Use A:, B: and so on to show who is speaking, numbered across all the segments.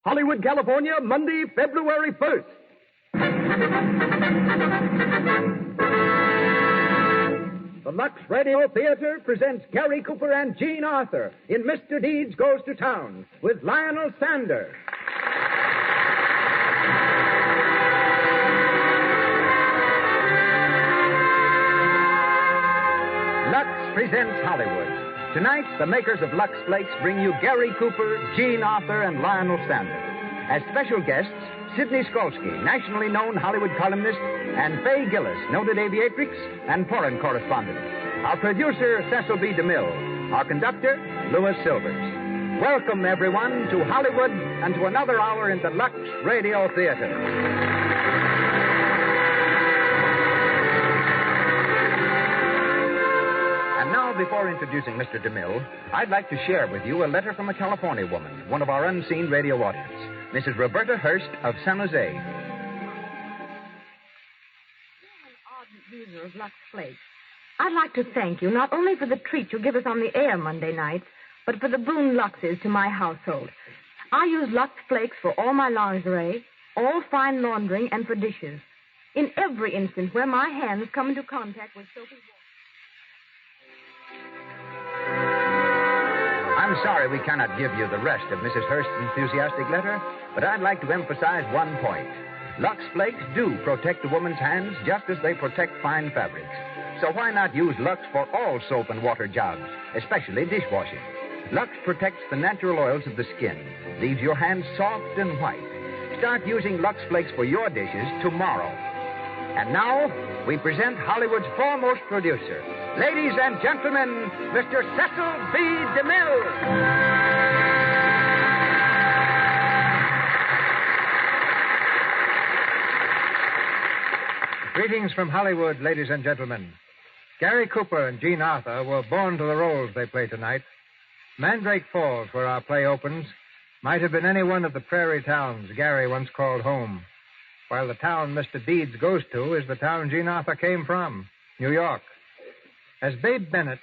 A: Hollywood, California, Monday, February 1st. The Lux Radio Theatre presents Gary Cooper and Jean Arthur in Mr. Deeds Goes to Town with Lionel Sander. Lux presents Hollywood. Tonight, the makers of Lux Flakes bring you Gary Cooper, Jean Arthur, and Lionel Sander. As special guests, Sidney Skolsky, nationally known Hollywood columnist, and Fay Gillis, noted aviatrix and foreign correspondent. Our producer, Cecil B. DeMille. Our conductor, Louis Silvers. Welcome, everyone, to Hollywood and to another hour in the Lux Radio Theatre. Before introducing Mr. DeMille, I'd like to share with you a letter from a California woman, one of our unseen radio audience, Mrs. Roberta Hurst of San Jose.
B: You're an ardent user of Lux Flakes. I'd like to thank you not only for the treat you give us on the air Monday nights, but for the boon Lux is to my household. I use Lux Flakes for all my lingerie, all fine laundering, and for dishes. In every instance where my hands come into contact with soapy water.
A: I'm sorry we cannot give you the rest of Mrs. Hurst's enthusiastic letter, but I'd like to emphasize one point. Lux Flakes do protect a woman's hands just as they protect fine fabrics. So why not use Lux for all soap and water jobs, especially dishwashing? Lux protects the natural oils of the skin, leaves your hands soft and white. Start using Lux Flakes for your dishes tomorrow. And now, we present Hollywood's foremost producer. Ladies and gentlemen, Mr. Cecil B. DeMille.
C: Greetings from Hollywood, ladies and gentlemen. Gary Cooper and Jean Arthur were born to the roles they play tonight. Mandrake Falls, where our play opens, might have been any one of the prairie towns Gary once called home, while the town Mr. Deeds goes to is the town Jean Arthur came from, New York. As Babe Bennett,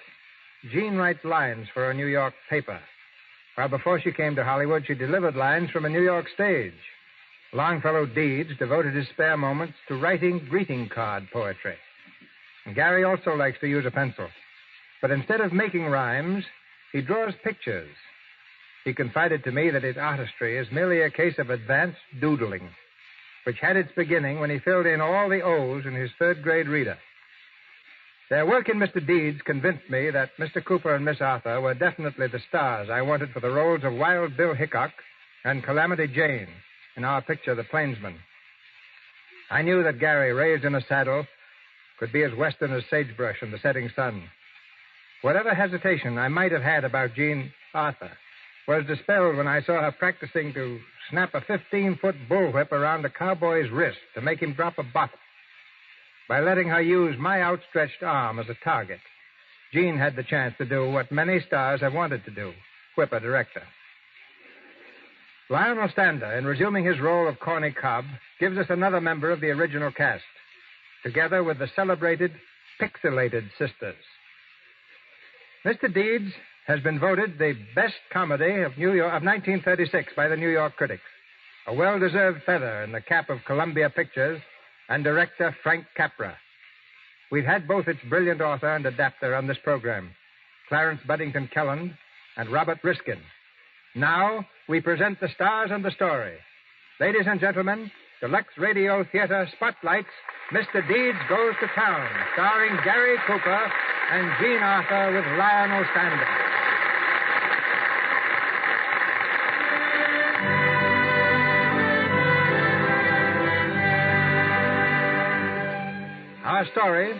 C: Jean writes lines for a New York paper, while before she came to Hollywood, she delivered lines from a New York stage. Longfellow Deeds devoted his spare moments to writing greeting card poetry. And Gary also likes to use a pencil. But instead of making rhymes, he draws pictures. He confided to me that his artistry is merely a case of advanced doodling, which had its beginning when he filled in all the O's in his third-grade reader. Their work in Mr. Deeds convinced me that Mr. Cooper and Miss Arthur were definitely the stars I wanted for the roles of Wild Bill Hickok and Calamity Jane in our picture, The Plainsman. I knew that Gary, raised in a saddle, could be as western as sagebrush in the setting sun. Whatever hesitation I might have had about Jean Arthur was dispelled when I saw her practicing to snap a 15-foot bullwhip around a cowboy's wrist to make him drop a bottle. By letting her use my outstretched arm as a target, Jean had the chance to do what many stars have wanted to do, whip a director. Lionel Sander, in resuming his role of Corny Cobb, gives us another member of the original cast, together with the celebrated Pixelated Sisters. Mr. Deeds has been voted the best comedy of 1936 by the New York critics, a well-deserved feather in the cap of Columbia Pictures and director Frank Capra. We've had both its brilliant author and adapter on this program, Clarence Buddington Kelland and Robert Riskin. Now, we present the stars and the story. Ladies and gentlemen, the Lux Radio Theatre spotlights Mr. Deeds Goes to Town, starring Gary Cooper and Jean Arthur with Lionel Sander. Our story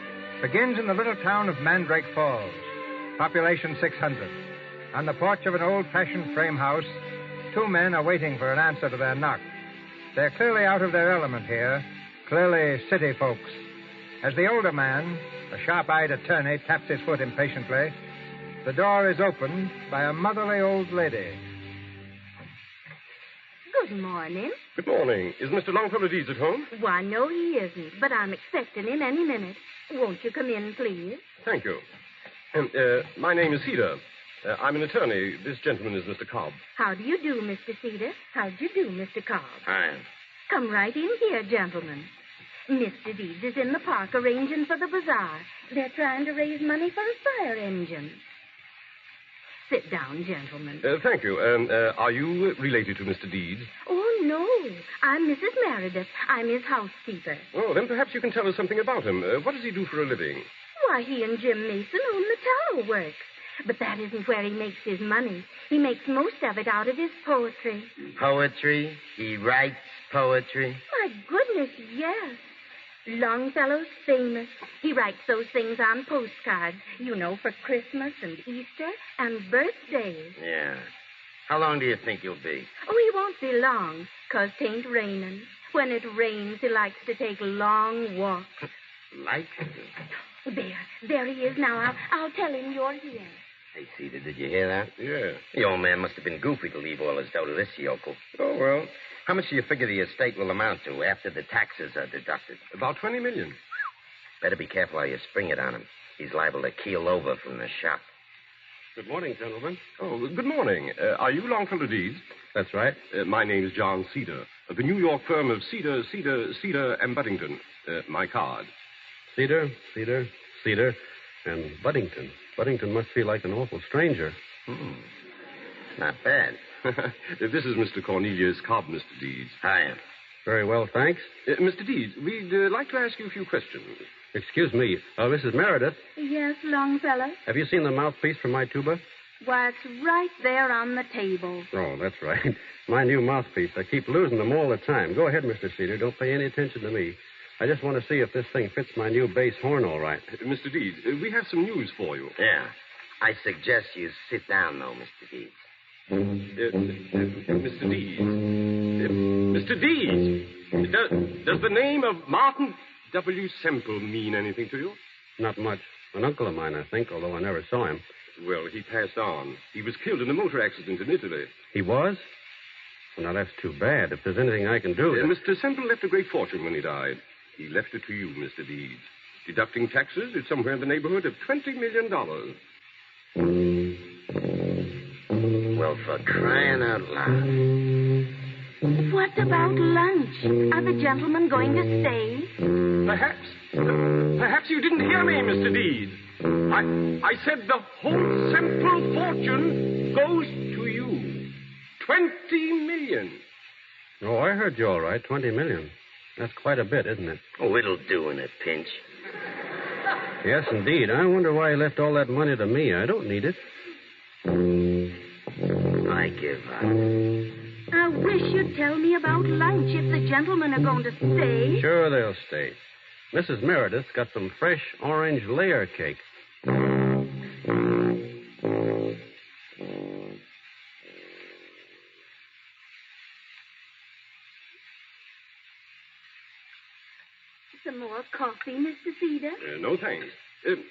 C: begins in the little town of Mandrake Falls, population 600. On the porch of an old-fashioned frame house, two men are waiting for an answer to their knock. They're clearly out of their element here, clearly city folks. As the older man, a sharp-eyed attorney, taps his foot impatiently, the door is opened by a motherly old lady.
B: Good morning.
D: Good morning. Is Mr. Longfellow Deeds at home?
B: Why, no, he isn't, but I'm expecting him any minute. Won't you come in, please?
D: Thank you. My name is Cedar. I'm an attorney. This gentleman is Mr. Cobb.
E: How do you do, Mr. Cedar? How do you do, Mr. Cobb?
F: Hi.
E: Come right in here, gentlemen. Mr. Deeds is in the park arranging for the bazaar. They're trying to raise money for a fire engine. Sit down, gentlemen.
D: Thank you. Are you related to Mr. Deeds?
E: Oh, no. I'm Mrs. Meredith. I'm his housekeeper.
D: Oh, then perhaps you can tell us something about him. What does he do for a living?
E: Why, he and Jim Mason own the tower works. But that isn't where he makes his money. He makes most of it out of his poetry.
F: Poetry? He writes poetry?
E: My goodness, yes. Longfellow's famous. He writes those things on postcards, you know, for Christmas and Easter and birthdays.
F: Yeah. How long do you think you'll be?
E: Oh, he won't be long, 'cause 'tain't raining. When it rains, he likes to take long walks.
F: Likes to?
E: There he is now. I'll tell him you're here.
F: Hey, Cedar, did you hear that?
D: Yeah.
F: The old man must have been goofy to leave all his dough to this yokel.
D: Oh, well,
F: How much do you figure the estate will amount to after the taxes are deducted?
D: about $20 million.
F: Better be careful how you spring it on him. He's liable to keel over from the shock.
D: Good morning, gentlemen. Oh, good morning. Are you Longfellow Deeds?
C: That's right.
D: My name's John Cedar, of the New York firm of Cedar, and Buddington. My card.
G: Cedar, and Buddington. Buddington must feel like an awful stranger.
F: Not bad.
D: This is Mr. Cornelius Cobb, Mr. Deeds.
F: Hiya.
G: Very well, thanks.
D: Mr. Deeds, we'd like to ask you a few questions.
G: Excuse me, Mrs. Meredith,
E: Yes, Longfellow?
G: have you seen the mouthpiece for my tuba?
E: Why, it's right there on the table.
G: Oh, that's right. My new mouthpiece. I keep losing them all the time. Go ahead, Mr. Cedar. Don't pay any attention to me. I just want to see if this thing fits my new bass horn all right.
D: Mr. Deeds, we have some news for you.
F: Yeah. I suggest you sit down, though, Mr. Deeds.
D: Mr. Deeds. Mr. Deeds, does the name of Martin W. Semple mean anything to you?
G: Not much. An uncle of mine, I think, although I never saw him.
D: Well, he passed on. He was killed in a motor accident in Italy.
G: He was? Well, now, that's too bad. If there's anything I can do...
D: Mr. Semple left a great fortune when he died. He left it to you, Mr. Deeds. Deducting taxes, it's somewhere in the neighborhood of $20 million.
F: Well, for crying out loud.
E: What about lunch? Are the gentlemen going to stay?
D: Perhaps you didn't hear me, Mr. Deeds. I said the whole Semple fortune goes to you. $20 million.
G: Oh, I heard you all right. $20 million. That's quite a bit, isn't it?
F: Oh, it'll do in a pinch.
G: Yes, indeed. I wonder why he left all that money to me. I don't need it.
F: I give up.
E: I wish you'd tell me about lunch if the gentlemen are going to stay.
G: Sure, they'll stay. Mrs. Meredith's got some fresh orange layer cake.
E: Some more coffee, Mr. Cedar?
D: No, thanks.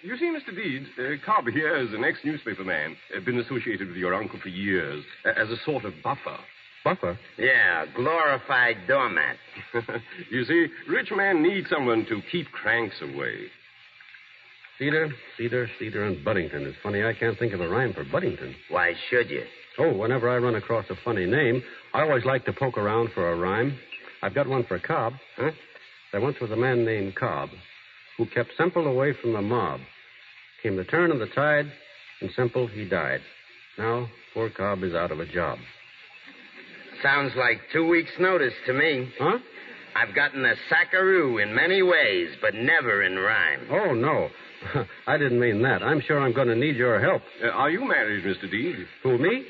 D: You see, Mr. Deeds, Cobb here is an ex-newspaper man. Been associated with your uncle for years as a sort of buffer.
G: Buffer?
F: Yeah, glorified doormat.
D: You see, rich men need someone to keep cranks away.
G: Cedar, and Buddington. It's funny, I can't think of a rhyme for Buddington.
F: Why should you?
G: Oh, whenever I run across a funny name, I always like to poke around for a rhyme. I've got one for Cobb.
F: Huh?
G: There once was a man named Cobb who kept Semple away from the mob. Came the turn of the tide, and Semple, he died. Now, poor Cobb is out of a job.
F: Sounds like 2 weeks' notice to me.
G: Huh?
F: I've gotten a sackaroo in many ways, but never in rhyme.
G: Oh, no. I didn't mean that. I'm sure I'm going to need your help.
D: Are you married, Mr. Deeds?
G: Who, me?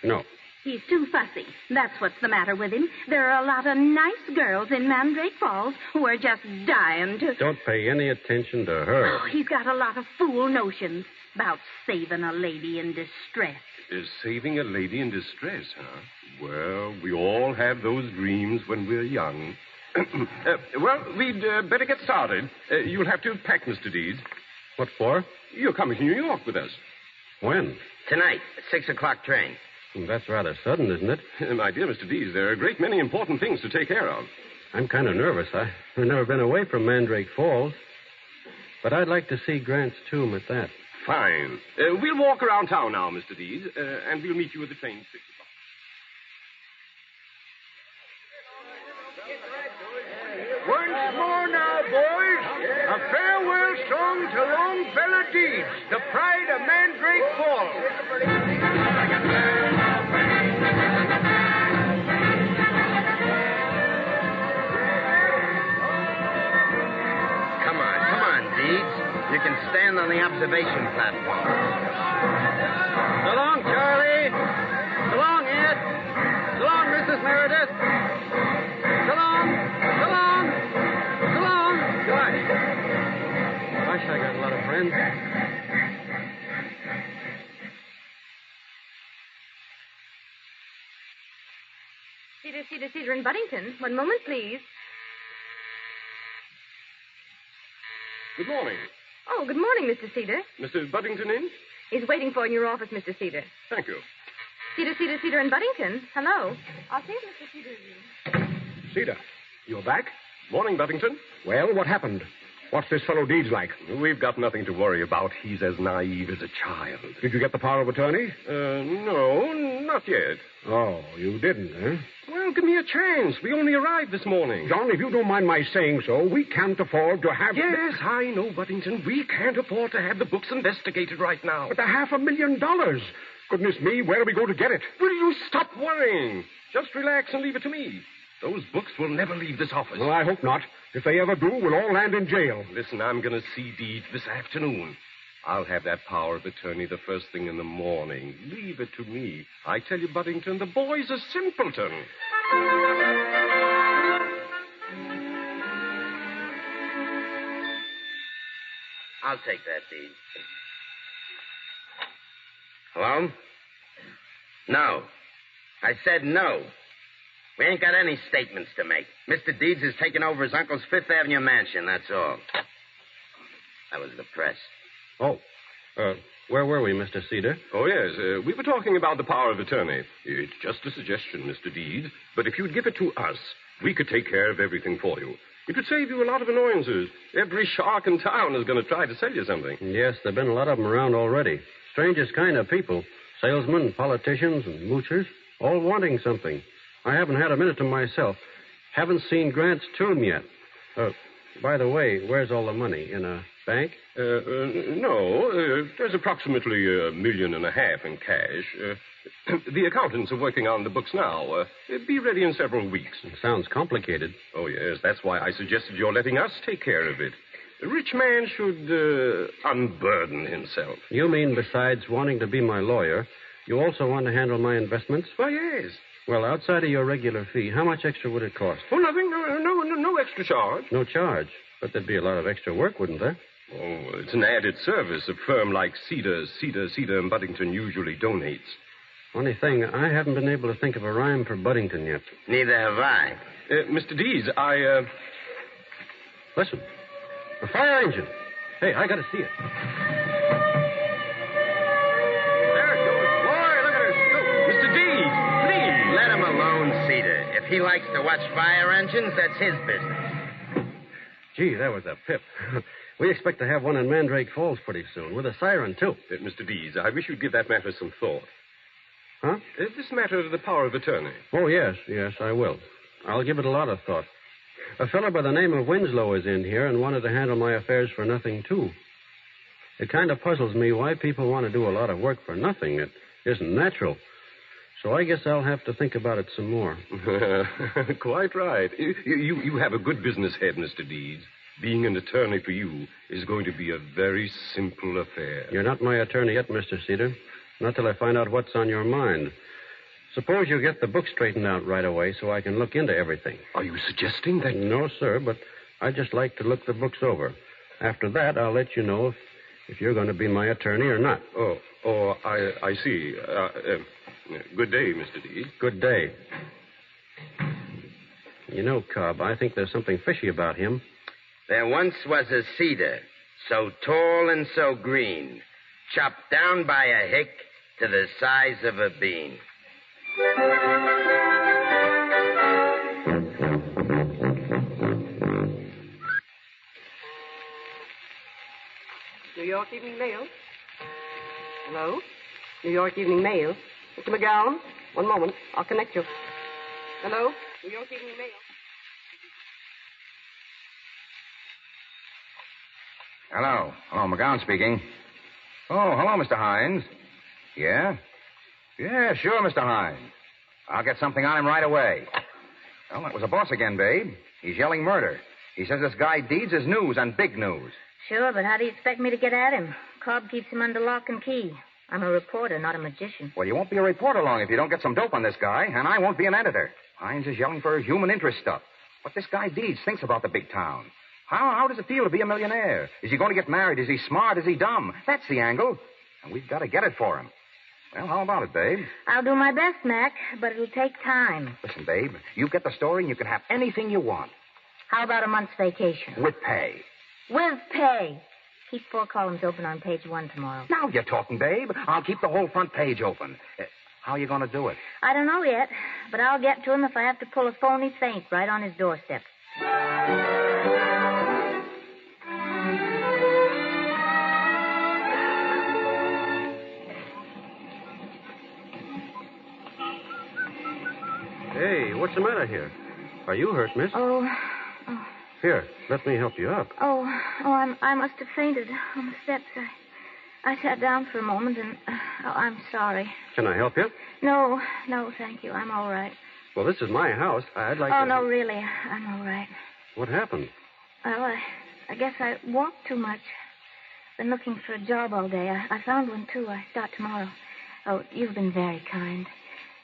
G: No.
E: He's too fussy. That's what's the matter with him. There are a lot of nice girls in Mandrake Falls who are just dying to...
G: Don't pay any attention to her.
E: Oh, he's got a lot of fool notions about saving a lady in distress.
D: Is saving a lady in distress, huh? Well, we all have those dreams when we're young. Well, we'd better get started. You'll have to pack, Mr. Deeds.
G: What for?
D: You're coming to New York with us.
G: When?
F: Tonight, 6 o'clock train.
G: That's rather sudden, isn't it?
D: My dear Mr. Deeds, there are a great many important things to take care of.
G: I'm kind of nervous. I've never been away from Mandrake Falls. But I'd like to see Grant's tomb at that.
D: Fine. We'll walk around town now, Mr. Deeds, and we'll meet you at the train at 6 o'clock.
H: Once more now, boys, a farewell song to Longfellow Deeds, the pride of Mandrake Falls.
F: Come on, Deeds. You can stand on the observation platform.
G: So long, Charlie. So long, Ed. So long, Mrs. Meredith. So long. So long. So long. Gosh. Gosh, I got a lot of friends.
B: Cedar and Buddington. One moment, please.
D: Good morning.
B: Oh, good morning, Mr. Cedar.
D: Mr. Buddington in?
B: He's waiting for you in your office, Mr. Cedar.
D: Thank you.
B: Cedar and Buddington. Hello. I'll see if Mr. Cedar is in.
I: Cedar, you're back?
D: Morning, Buddington.
I: Well, what happened? What's this fellow Deeds like?
D: We've got nothing to worry about. He's as naive as a child.
I: Did you get the power of attorney?
D: No, not yet.
I: Oh, you didn't, huh?
D: Well, give me a chance. We only arrived this morning.
I: John, if you don't mind my saying so, we can't afford to have...
D: Yes, I know, Buddington. We can't afford to have the books investigated right now.
I: But the $500,000. Goodness me, where do we go to get it?
D: Will you stop worrying? Just relax and leave it to me. Those books will never leave this office.
I: Well, I hope not. If they ever do, we'll all land in jail.
D: Listen, I'm going to see Deeds this afternoon. I'll have that power of attorney the first thing in the morning. Leave it to me. I tell you, Buddington, the boy's a simpleton.
F: I'll take that, Deeds. Hello? No. I said no. We ain't got any statements to make. Mr. Deeds has taken over his uncle's Fifth Avenue mansion, that's all. That was the press.
G: Oh, where were we, Mr. Cedar?
D: Oh, yes. We were talking about the power of attorney. It's just a suggestion, Mr. Deeds. But if you'd give it to us, we could take care of everything for you. It would save you a lot of annoyances. Every shark in town is going to try to sell you something.
G: Yes, there have been a lot of them around already. Strangest kind of people. Salesmen, politicians, and moochers, all wanting something. I haven't had a minute to myself. Haven't seen Grant's tomb yet. By the way, where's all the money? In a bank?
D: No. There's approximately $1.5 million in cash. The accountants are working on the books now. Be ready in several weeks.
G: It sounds complicated.
D: Oh, yes. That's why I suggested you're letting us take care of it. A rich man should unburden himself.
G: You mean besides wanting to be my lawyer, you also want to handle my investments?
D: Why, yes.
G: Well, outside of your regular fee, how much extra would it cost?
D: Oh, nothing. No extra charge.
G: No charge. But there'd be a lot of extra work, wouldn't there?
D: Oh, it's an added service a firm like Cedar and Buddington usually donates.
G: Funny thing, I haven't been able to think of a rhyme for Buddington yet.
F: Neither have I.
D: Mr. Deeds,
G: Listen. A fire engine. Hey, I gotta see it.
H: There it goes. Boy, look at her scoop.
D: Mr. Deeds, please.
F: Let him alone, Cedar. If he likes to watch fire engines, that's his business.
G: Gee, that was a pip. We expect to have one in Mandrake Falls pretty soon, with a siren, too.
D: Mr. Deeds, I wish you'd give that matter some thought.
G: Huh?
D: This matter of the power of attorney.
G: Oh, yes, I will. I'll give it a lot of thought. A fellow by the name of Winslow is in here and wanted to handle my affairs for nothing, too. It kind of puzzles me why people want to do a lot of work for nothing. It isn't natural. So I guess I'll have to think about it some more.
D: Quite right. You have a good business head, Mr. Deeds. Being an attorney for you is going to be a very simple affair.
G: You're not my attorney yet, Mr. Cedar. Not till I find out what's on your mind. Suppose you get the book straightened out right away so I can look into everything.
D: Are you suggesting that...
G: No, sir, but I'd just like to look the books over. After that, I'll let you know if you're going to be my attorney or not.
D: I see. Good day, Mr. Deeds.
G: Good day. You know, Cobb, I think there's something fishy about him.
F: There once was a cedar, so tall and so green, chopped down by a hick to the size of a bean.
J: New York Evening Mail. Hello? New York Evening Mail. Mr. McGowan? One moment. I'll connect you. Hello? New York Evening Mail.
K: Hello. Hello, McGowan speaking. Oh, hello, Mr. Hines. Yeah? Yeah, sure, Mr. Hines. I'll get something on him right away. Well, that was a boss again, babe. He's yelling murder. He says this guy Deeds is news and big news.
B: Sure, but how do you expect me to get at him? Cobb keeps him under lock and key. I'm a reporter, not a magician.
K: Well, you won't be a reporter long if you don't get some dope on this guy, and I won't be an editor. Hines is yelling for human interest stuff. What this guy Deeds thinks about the big town. How does it feel to be a millionaire? Is he going to get married? Is he smart? Is he dumb? That's the angle. And we've got to get it for him. Well, how about it, babe?
B: I'll do my best, Mac, but it'll take time.
K: Listen, babe, you get the story and you can have anything you want.
B: How about a month's vacation?
K: With pay.
B: With pay. Keep 4 columns open on page 1 tomorrow.
K: Now you're talking, babe. I'll keep the whole front page open. How are you going to do it?
B: I don't know yet, but I'll get to him if I have to pull a phony feint right on his doorstep.
G: Hey, what's the matter here? Are you hurt, miss?
B: Oh.
G: Here, let me help you up.
B: I must have fainted on the steps. I sat down for a moment and... I'm sorry.
G: Can I help you?
B: No, thank you. I'm all right.
G: Well, this is my house. I'd like to...
B: Oh, no, really. I'm all right.
G: What happened?
B: Well, I guess I walked too much. Been looking for a job all day. I found one, too. I start tomorrow. Oh, you've been very kind.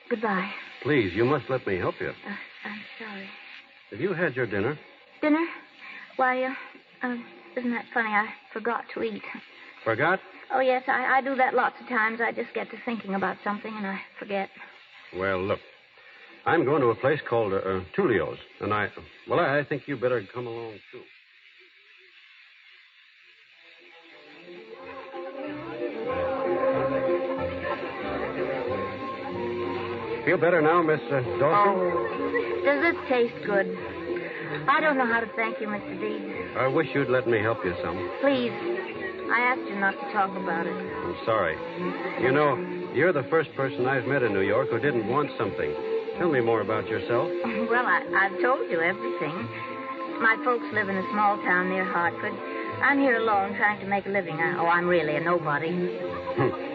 B: Goodbye.
G: Please, you must let me help you.
B: I'm sorry.
G: Have you had your dinner?
B: Dinner? Why, isn't that funny? I forgot to eat.
G: Forgot?
B: Oh, yes, I do that lots of times. I just get to thinking about something and I forget.
G: Well, look. I'm going to a place called Tulio's, and I think you better come along, too. Feel better now, Miss Dawson?
B: Oh, does this taste good? I don't know how to thank you, Mr. Deeds.
G: I wish you'd let me help you some.
B: Please. I asked you not to talk about it.
G: I'm sorry. You know, you're the first person I've met in New York who didn't want something. Tell me more about yourself.
B: Well, I've told you everything. My folks live in a small town near Hartford. I'm here alone trying to make a living. I'm really a nobody.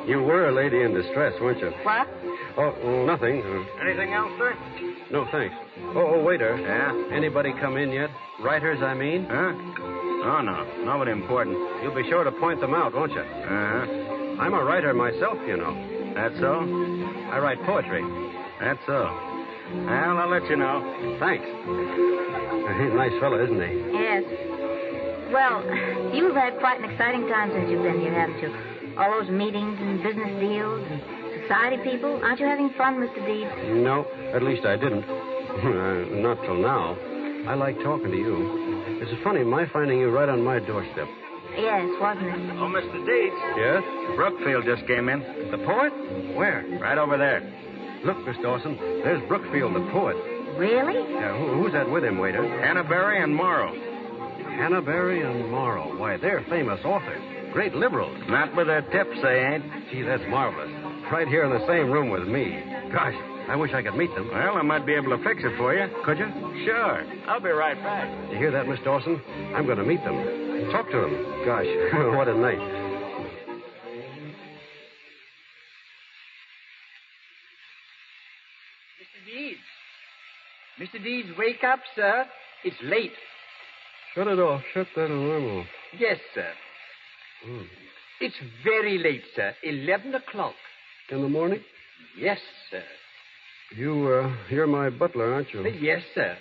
G: You were a lady in distress, weren't you?
B: What?
G: Oh, nothing.
K: Anything else, sir?
G: No, thanks. Oh, waiter.
K: Yeah?
G: Anybody come in yet? Writers, I mean?
K: Huh? Oh, no. Nobody important.
G: You'll be sure to point them out, won't you?
K: Uh-huh.
G: I'm a writer myself, you know.
K: That's so?
G: I write poetry.
K: That's so. Well, I'll let you know.
G: Thanks. He's a nice fellow, isn't he?
B: Yes. Well, you've had quite an exciting time since you've been here, haven't you? All those meetings and business deals and society people. Aren't you having fun, Mr. Deeds?
G: No, at least I didn't. Not till now. I like talking to you. It's funny, my finding you right on my doorstep.
B: Yes, wasn't it?
K: Oh, Mr. Deeds.
G: Yes?
K: Brookfield just came in.
G: The poet? Where?
K: Right over there.
G: Look, Miss Dawson, there's Brookfield, the poet.
B: Really?
G: Yeah, who's that with him, waiter?
K: Hannaberry and Morrow.
G: Hannaberry and Morrow. Why, they're famous authors. Great liberals.
K: Not with their tips, they ain't.
G: Gee, that's marvelous. Right here in the same room with me. Gosh, I wish I could meet them.
K: Well, I might be able to fix it for you.
G: Could you?
K: Sure. I'll be right back.
G: You hear that, Miss Dawson? I'm going to meet them. Talk to them. Gosh, what a night.
H: Mr. Deeds. Mr. Deeds, wake up, sir. It's late.
G: Shut it off. Shut that alarm off.
H: Yes, sir. It's very late, sir. 11 o'clock.
G: In the morning?
H: Yes, sir.
G: You're my butler, aren't you?
H: Yes, sir.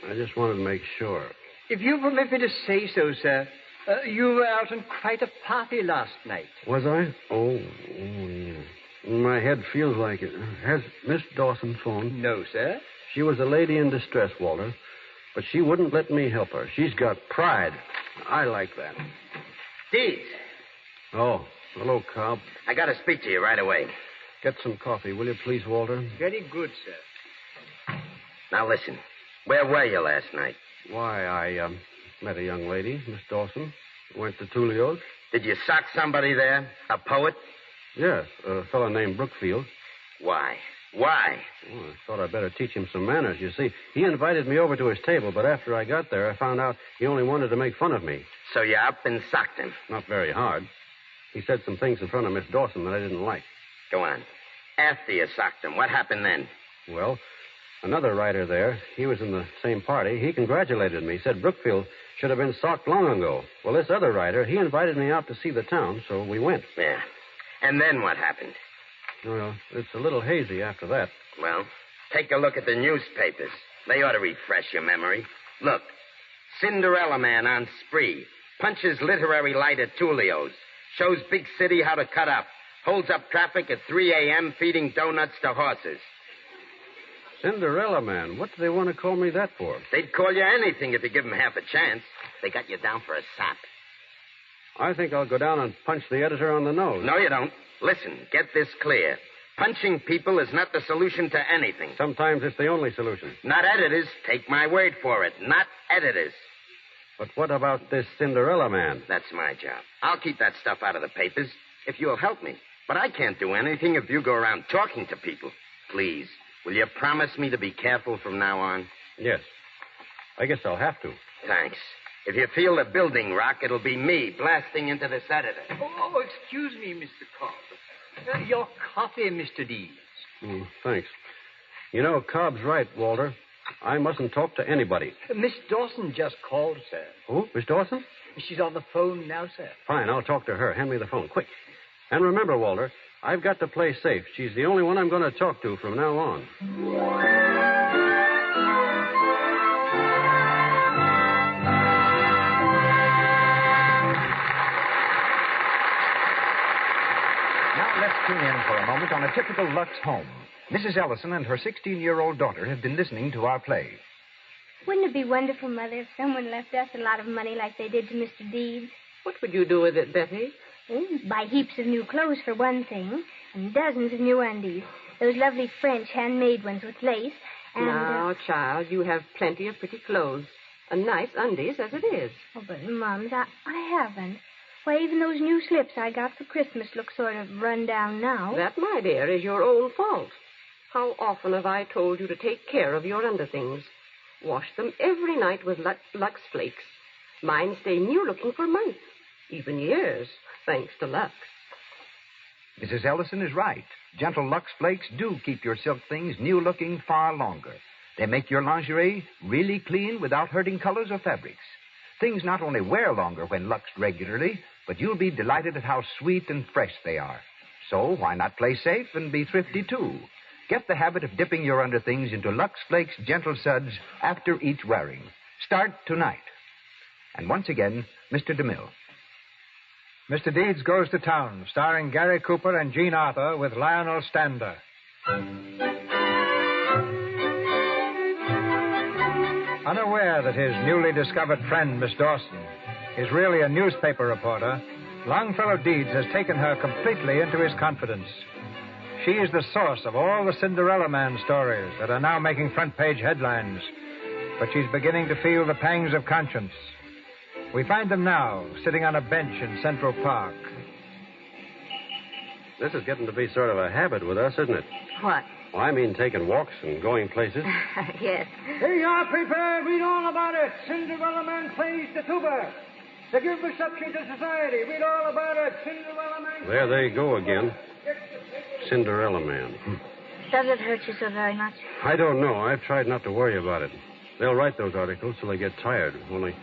G: I just wanted to make sure.
H: If you permit me to say so, sir, you were out on quite a party last night.
G: Was I? Oh, yeah. My head feels like it. Has Miss Dawson phoned?
H: No, sir.
G: She was a lady in distress, Walter. But she wouldn't let me help her. She's got pride. I like that.
F: Deeds.
G: Oh, hello, Cobb.
F: I got to speak to you right away.
G: Get some coffee, will you please, Walter?
H: Very good, sir.
F: Now, listen. Where were you last night?
G: Why, I met a young lady, Miss Dawson. Went to Tulio's.
F: Did you sock somebody there? A poet?
G: Yes, a fellow named Brookfield.
F: Why? Why?
G: Well, I thought I'd better teach him some manners. You see, he invited me over to his table, but after I got there, I found out he only wanted to make fun of me.
F: So you up and socked him?
G: Not very hard. He said some things in front of Miss Dawson that I didn't like.
F: Go on. After you socked him, what happened then?
G: Well, another writer there, he was in the same party. He congratulated me. He said Brookfield should have been socked long ago. Well, this other writer, he invited me out to see the town, so we went.
F: Yeah. And then what happened?
G: Well, it's a little hazy after that.
F: Well, take a look at the newspapers. They ought to refresh your memory. Look, Cinderella Man on spree. Punches literary light at Tulio's. Shows big city how to cut up. Holds up traffic at 3 a.m. feeding donuts to horses.
G: Cinderella Man. What do they want to call me that for?
F: They'd call you anything if you give them half a chance. They got you down for a sap.
G: I think I'll go down and punch the editor on the nose.
F: No, you don't. Listen, get this clear. Punching people is not the solution to anything.
G: Sometimes it's the only solution.
F: Not editors. Take my word for it. Not editors.
G: But what about this Cinderella Man?
F: That's my job. I'll keep that stuff out of the papers if you'll help me. But I can't do anything if you go around talking to people. Please, will you promise me to be careful from now on?
G: Yes. I guess I'll have to.
F: Thanks. If you feel the building rock, it'll be me blasting into this editor.
H: Oh, excuse me, Mr. Cobb. Your coffee, Mr. Deeds.
G: Thanks. You know, Cobb's right, Walter. I mustn't talk to anybody.
H: Miss Dawson just called, sir.
G: Who? Miss Dawson?
H: She's on the phone now, sir.
G: Fine, I'll talk to her. Hand me the phone, quick. And remember, Walter, I've got to play safe. She's the only one I'm going to talk to from now on.
A: Now let's tune in for a moment on a typical Lux home. Mrs. Ellison and her 16-year-old daughter have been listening to our play.
L: Wouldn't it be wonderful, Mother, if someone left us a lot of money like they did to Mr. Deeds?
J: What would you do with it, Betty?
L: Buy heaps of new clothes, for one thing, and dozens of new undies. Those lovely French handmade ones with lace. And,
J: now, child, you have plenty of pretty clothes. And nice undies as it is.
L: Oh, but, Mums, I haven't. Why, even those new slips I got for Christmas look sort of run down now.
J: That, my dear, is your own fault. How often have I told you to take care of your underthings? Wash them every night with Lux Flakes. Mine stay new-looking for months, even years, thanks to Lux.
A: Mrs. Ellison is right. Gentle Lux Flakes do keep your silk things new-looking far longer. They make your lingerie really clean without hurting colors or fabrics. Things not only wear longer when luxed regularly, but you'll be delighted at how sweet and fresh they are. So why not play safe and be thrifty, too? Get the habit of dipping your underthings into Lux Flakes Gentle Suds after each wearing. Start tonight. And once again, Mr. DeMille.
C: Mr. Deeds Goes to Town, starring Gary Cooper and Jean Arthur with Lionel Stander. Unaware that his newly discovered friend, Miss Dawson, is really a newspaper reporter, Longfellow Deeds has taken her completely into his confidence. She is the source of all the Cinderella Man stories that are now making front-page headlines. But she's beginning to feel the pangs of conscience. We find them now, sitting on a bench in Central Park.
G: This is getting to be sort of a habit with us, isn't it?
B: What?
G: Well, I mean taking walks and going places.
B: Yes.
H: Here you are, people. Read all about it. Cinderella Man plays the tuba. To give reception to society. Read all about it. Cinderella Man...
G: There they go again. Cinderella Man.
B: Does it hurt you so very much?
G: I don't know. I've tried not to worry about it. They'll write those articles till they get tired. Only,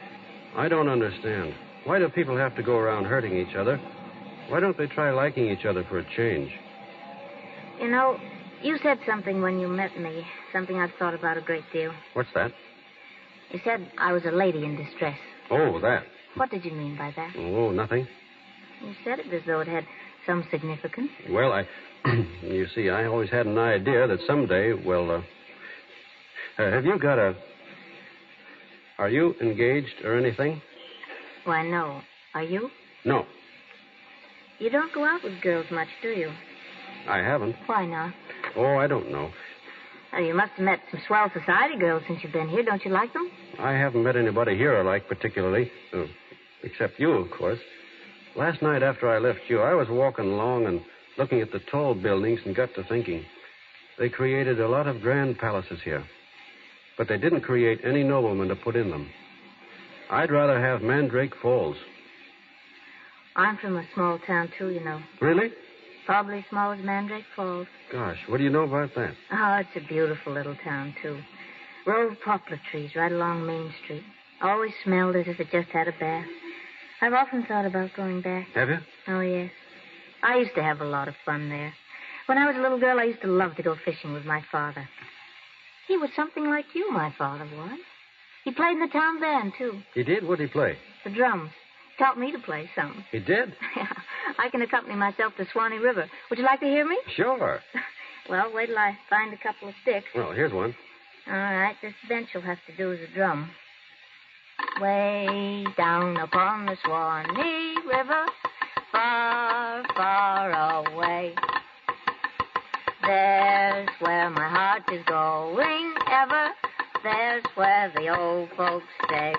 G: I don't understand. Why do people have to go around hurting each other? Why don't they try liking each other for a change?
B: You know, you said something when you met me, something I've thought about a great deal.
G: What's that?
B: You said I was a lady in distress.
G: Oh, that.
B: What did you mean by that?
G: Oh, nothing.
B: You said it as though it had some significance.
G: Well, you see, I always had an idea that someday, have you got are you engaged or anything?
B: Why, no. Are you?
G: No.
B: You don't go out with girls much, do you?
G: I haven't.
B: Why not?
G: Oh, I don't know.
B: Well, you must have met some swell society girls since you've been here. Don't you like them?
G: I haven't met anybody here I like particularly. Except you, of course. Last night after I left you, I was walking along, and looking at the tall buildings and got to thinking. They created a lot of grand palaces here, but they didn't create any noblemen to put in them. I'd rather have Mandrake Falls.
B: I'm from a small town, too, you know.
G: Really?
B: Probably as small as Mandrake Falls.
G: Gosh, what do you know about that?
B: Oh, it's a beautiful little town, too. Row of poplar trees right along Main Street. Always smelled as if it just had a bath. I've often thought about going back.
G: Have you?
B: Oh, yes. I used to have a lot of fun there. When I was a little girl, I used to love to go fishing with my father. He was something like you, my father was. He played in the town band, too.
G: He did? What did he play?
B: The drums. Taught me to play some.
G: He did?
B: Yeah. I can accompany myself to Swanee River. Would you like to hear me?
G: Sure.
B: Well, wait till I find a couple of sticks.
G: Well, here's one.
B: All right, this bench will have to do as a drum. Way down upon the Swanee River, far, far away. There's where my heart is going ever. There's where the old folks stay.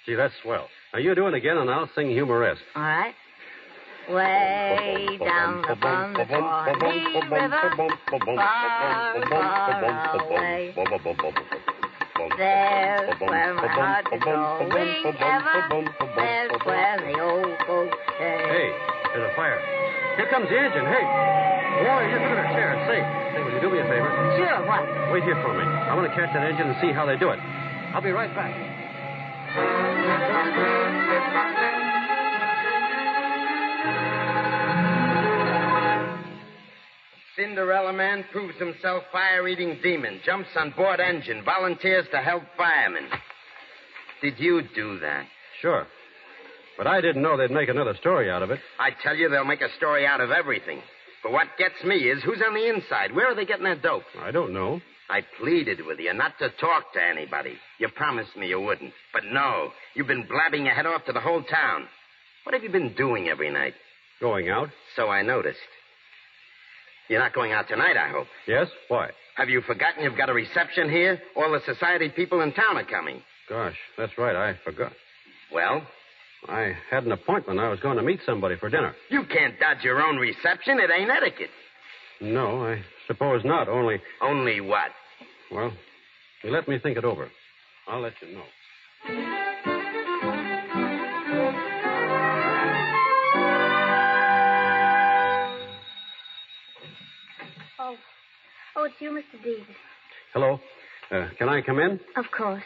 G: Gee, that's swell. Now, you do it again, and I'll sing humoresque.
B: All right. Way down upon the Swanee River, far, far away. There's where my heart is going ever. There's where the old folks stay.
G: Hey, there's a fire. Here comes the engine. Hey. Boy, you're good at chair. Say, will you do me a favor?
B: Sure, what?
G: Wait here for me. I want to catch that engine and see how they do it. I'll be right back.
F: Cinderella man proves himself fire-eating demon, jumps on board engine, volunteers to help firemen. Did you do that?
G: Sure. But I didn't know they'd make another story out of it.
F: I tell you, they'll make a story out of everything. But what gets me is who's on the inside. Where are they getting their dope?
G: I don't know.
F: I pleaded with you not to talk to anybody. You promised me you wouldn't. But no, you've been blabbing your head off to the whole town. What have you been doing every night?
G: Going out?
F: So I noticed. You're not going out tonight, I hope.
G: Yes? Why?
F: Have you forgotten you've got a reception here? All the society people in town are coming.
G: Gosh, that's right. I forgot.
F: Well?
G: I had an appointment. I was going to meet somebody for dinner.
F: You can't dodge your own reception. It ain't etiquette.
G: No, I suppose not. Only...
F: Only what?
G: Well, you let me think it over. I'll let you know.
L: Oh, it's you, Mr. Deeds.
G: Hello. Can I come in?
B: Of course.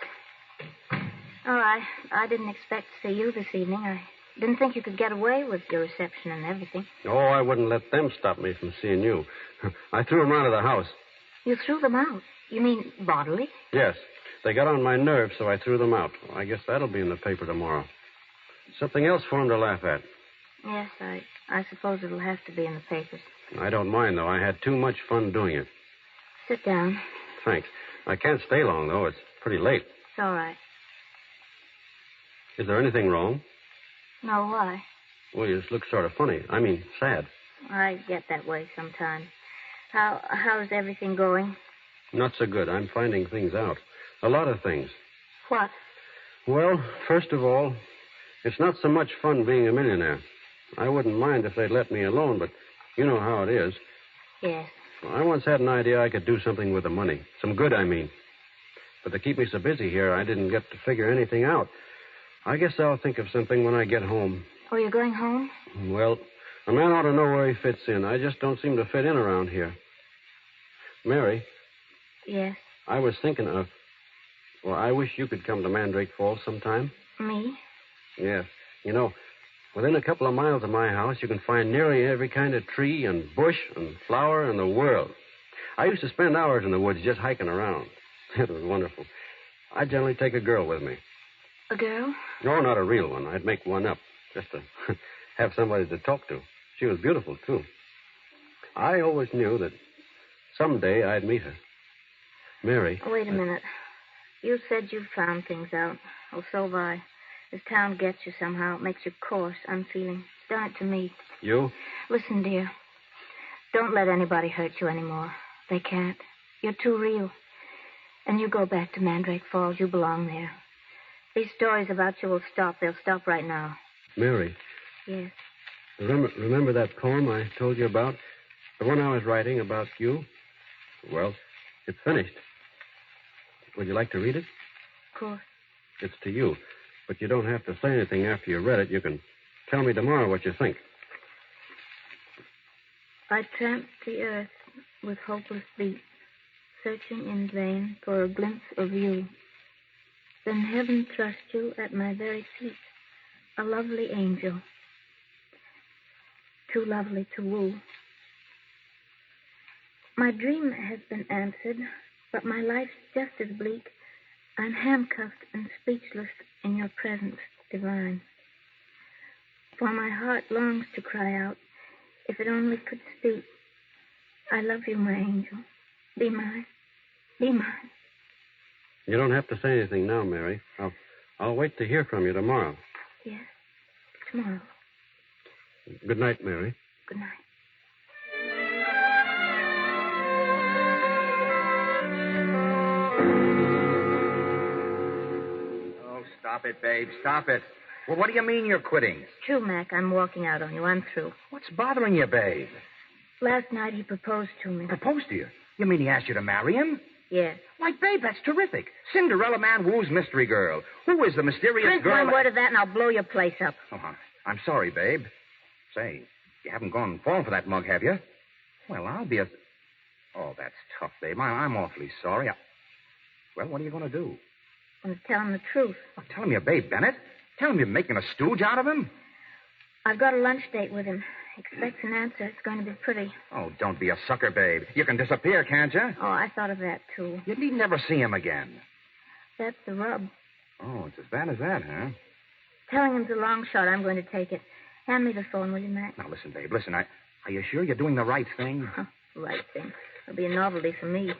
B: Oh, I didn't expect to see you this evening. I didn't think you could get away with your reception and everything.
G: Oh, I wouldn't let them stop me from seeing you. I threw them out of the house.
B: You threw them out? You mean bodily?
G: Yes. They got on my nerves, so I threw them out. Well, I guess that'll be in the paper tomorrow. Something else for them to laugh at.
B: Yes, I suppose it'll have to be in the papers.
G: I don't mind, though. I had too much fun doing it.
B: Sit down.
G: Thanks. I can't stay long, though. It's pretty late.
B: It's all right.
G: Is there anything wrong?
B: No, why?
G: Well, you just look sort of funny. I mean, sad.
B: I get that way sometimes. How's everything going?
G: Not so good. I'm finding things out. A lot of things.
B: What?
G: Well, first of all, it's not so much fun being a millionaire. I wouldn't mind if they'd let me alone, but you know how it is.
B: Yes.
G: Well, I once had an idea I could do something with the money. Some good, I mean. But to keep me so busy here, I didn't get to figure anything out. I guess I'll think of something when I get home.
B: Oh, you're going home?
G: Well, a man ought to know where he fits in. I just don't seem to fit in around here. Mary?
B: Yes?
G: I was thinking of... Well, I wish you could come to Mandrake Falls sometime.
B: Me?
G: Yes. You know, within a couple of miles of my house, you can find nearly every kind of tree and bush and flower in the world. I used to spend hours in the woods just hiking around. It was wonderful. I generally take a girl with me.
B: A girl?
G: No, not a real one. I'd make one up, just to have somebody to talk to. She was beautiful, too. I always knew that someday I'd meet her. Mary...
B: Oh, wait a minute. You said you'd found things out. Oh, so have I. This town gets you somehow. It makes you coarse, unfeeling. It's done it to me.
G: You?
B: Listen, dear. Don't let anybody hurt you anymore. They can't. You're too real. And you go back to Mandrake Falls. You belong there. These stories about you will stop. They'll stop right now.
G: Mary.
B: Yes.
G: Remember that poem I told you about? The one I was writing about you? Well, it's finished. Would you like to read it?
B: Of course.
G: It's to you. But you don't have to say anything after you read it. You can tell me tomorrow what you think.
B: I tramped the earth with hopeless feet, searching in vain for a glimpse of you. Then heaven thrust you at my very feet, a lovely angel, too lovely to woo. My dream has been answered, but my life's just as bleak. I'm handcuffed and speechless in your presence divine. For my heart longs to cry out, if it only could speak. I love you, my angel. Be mine. Be mine.
G: You don't have to say anything now, Mary. I'll wait to hear from you tomorrow.
B: Yes, tomorrow.
G: Good night, Mary.
B: Good night.
K: Oh, stop it, babe. Stop it. Well, what do you mean you're quitting?
B: True, Mac. I'm walking out on you. I'm through.
K: What's bothering you, babe?
B: Last night he proposed to me.
K: Proposed to you? You mean he asked you to marry him?
B: Yes.
K: Why, babe, that's terrific. Cinderella man woos mystery girl. Who is the mysterious
B: Drink
K: girl?
B: one word of that and I'll blow your place up.
K: Oh, I'm sorry, babe. Say, you haven't gone and fallen for that mug, have you? Well, I'll be a... Oh, that's tough, babe. I'm awfully sorry. Well, what are you going to do?
B: I'm going to tell him the truth.
K: Oh, tell him you're Babe Bennett. Tell him you're making a stooge out of him.
B: I've got a lunch date with him. Expects an answer. It's going to be pretty.
K: Oh, don't be a sucker, babe. You can disappear, can't you?
B: Oh, I thought of that, too.
K: You need never see him again.
B: That's the rub.
K: Oh, it's as bad as that, huh?
B: Telling him's a long shot. I'm going to take it. Hand me the phone, will you, Mac?
K: Now, listen, babe, listen. Are you sure you're doing the right thing?
B: Right thing. It'll be a novelty for me.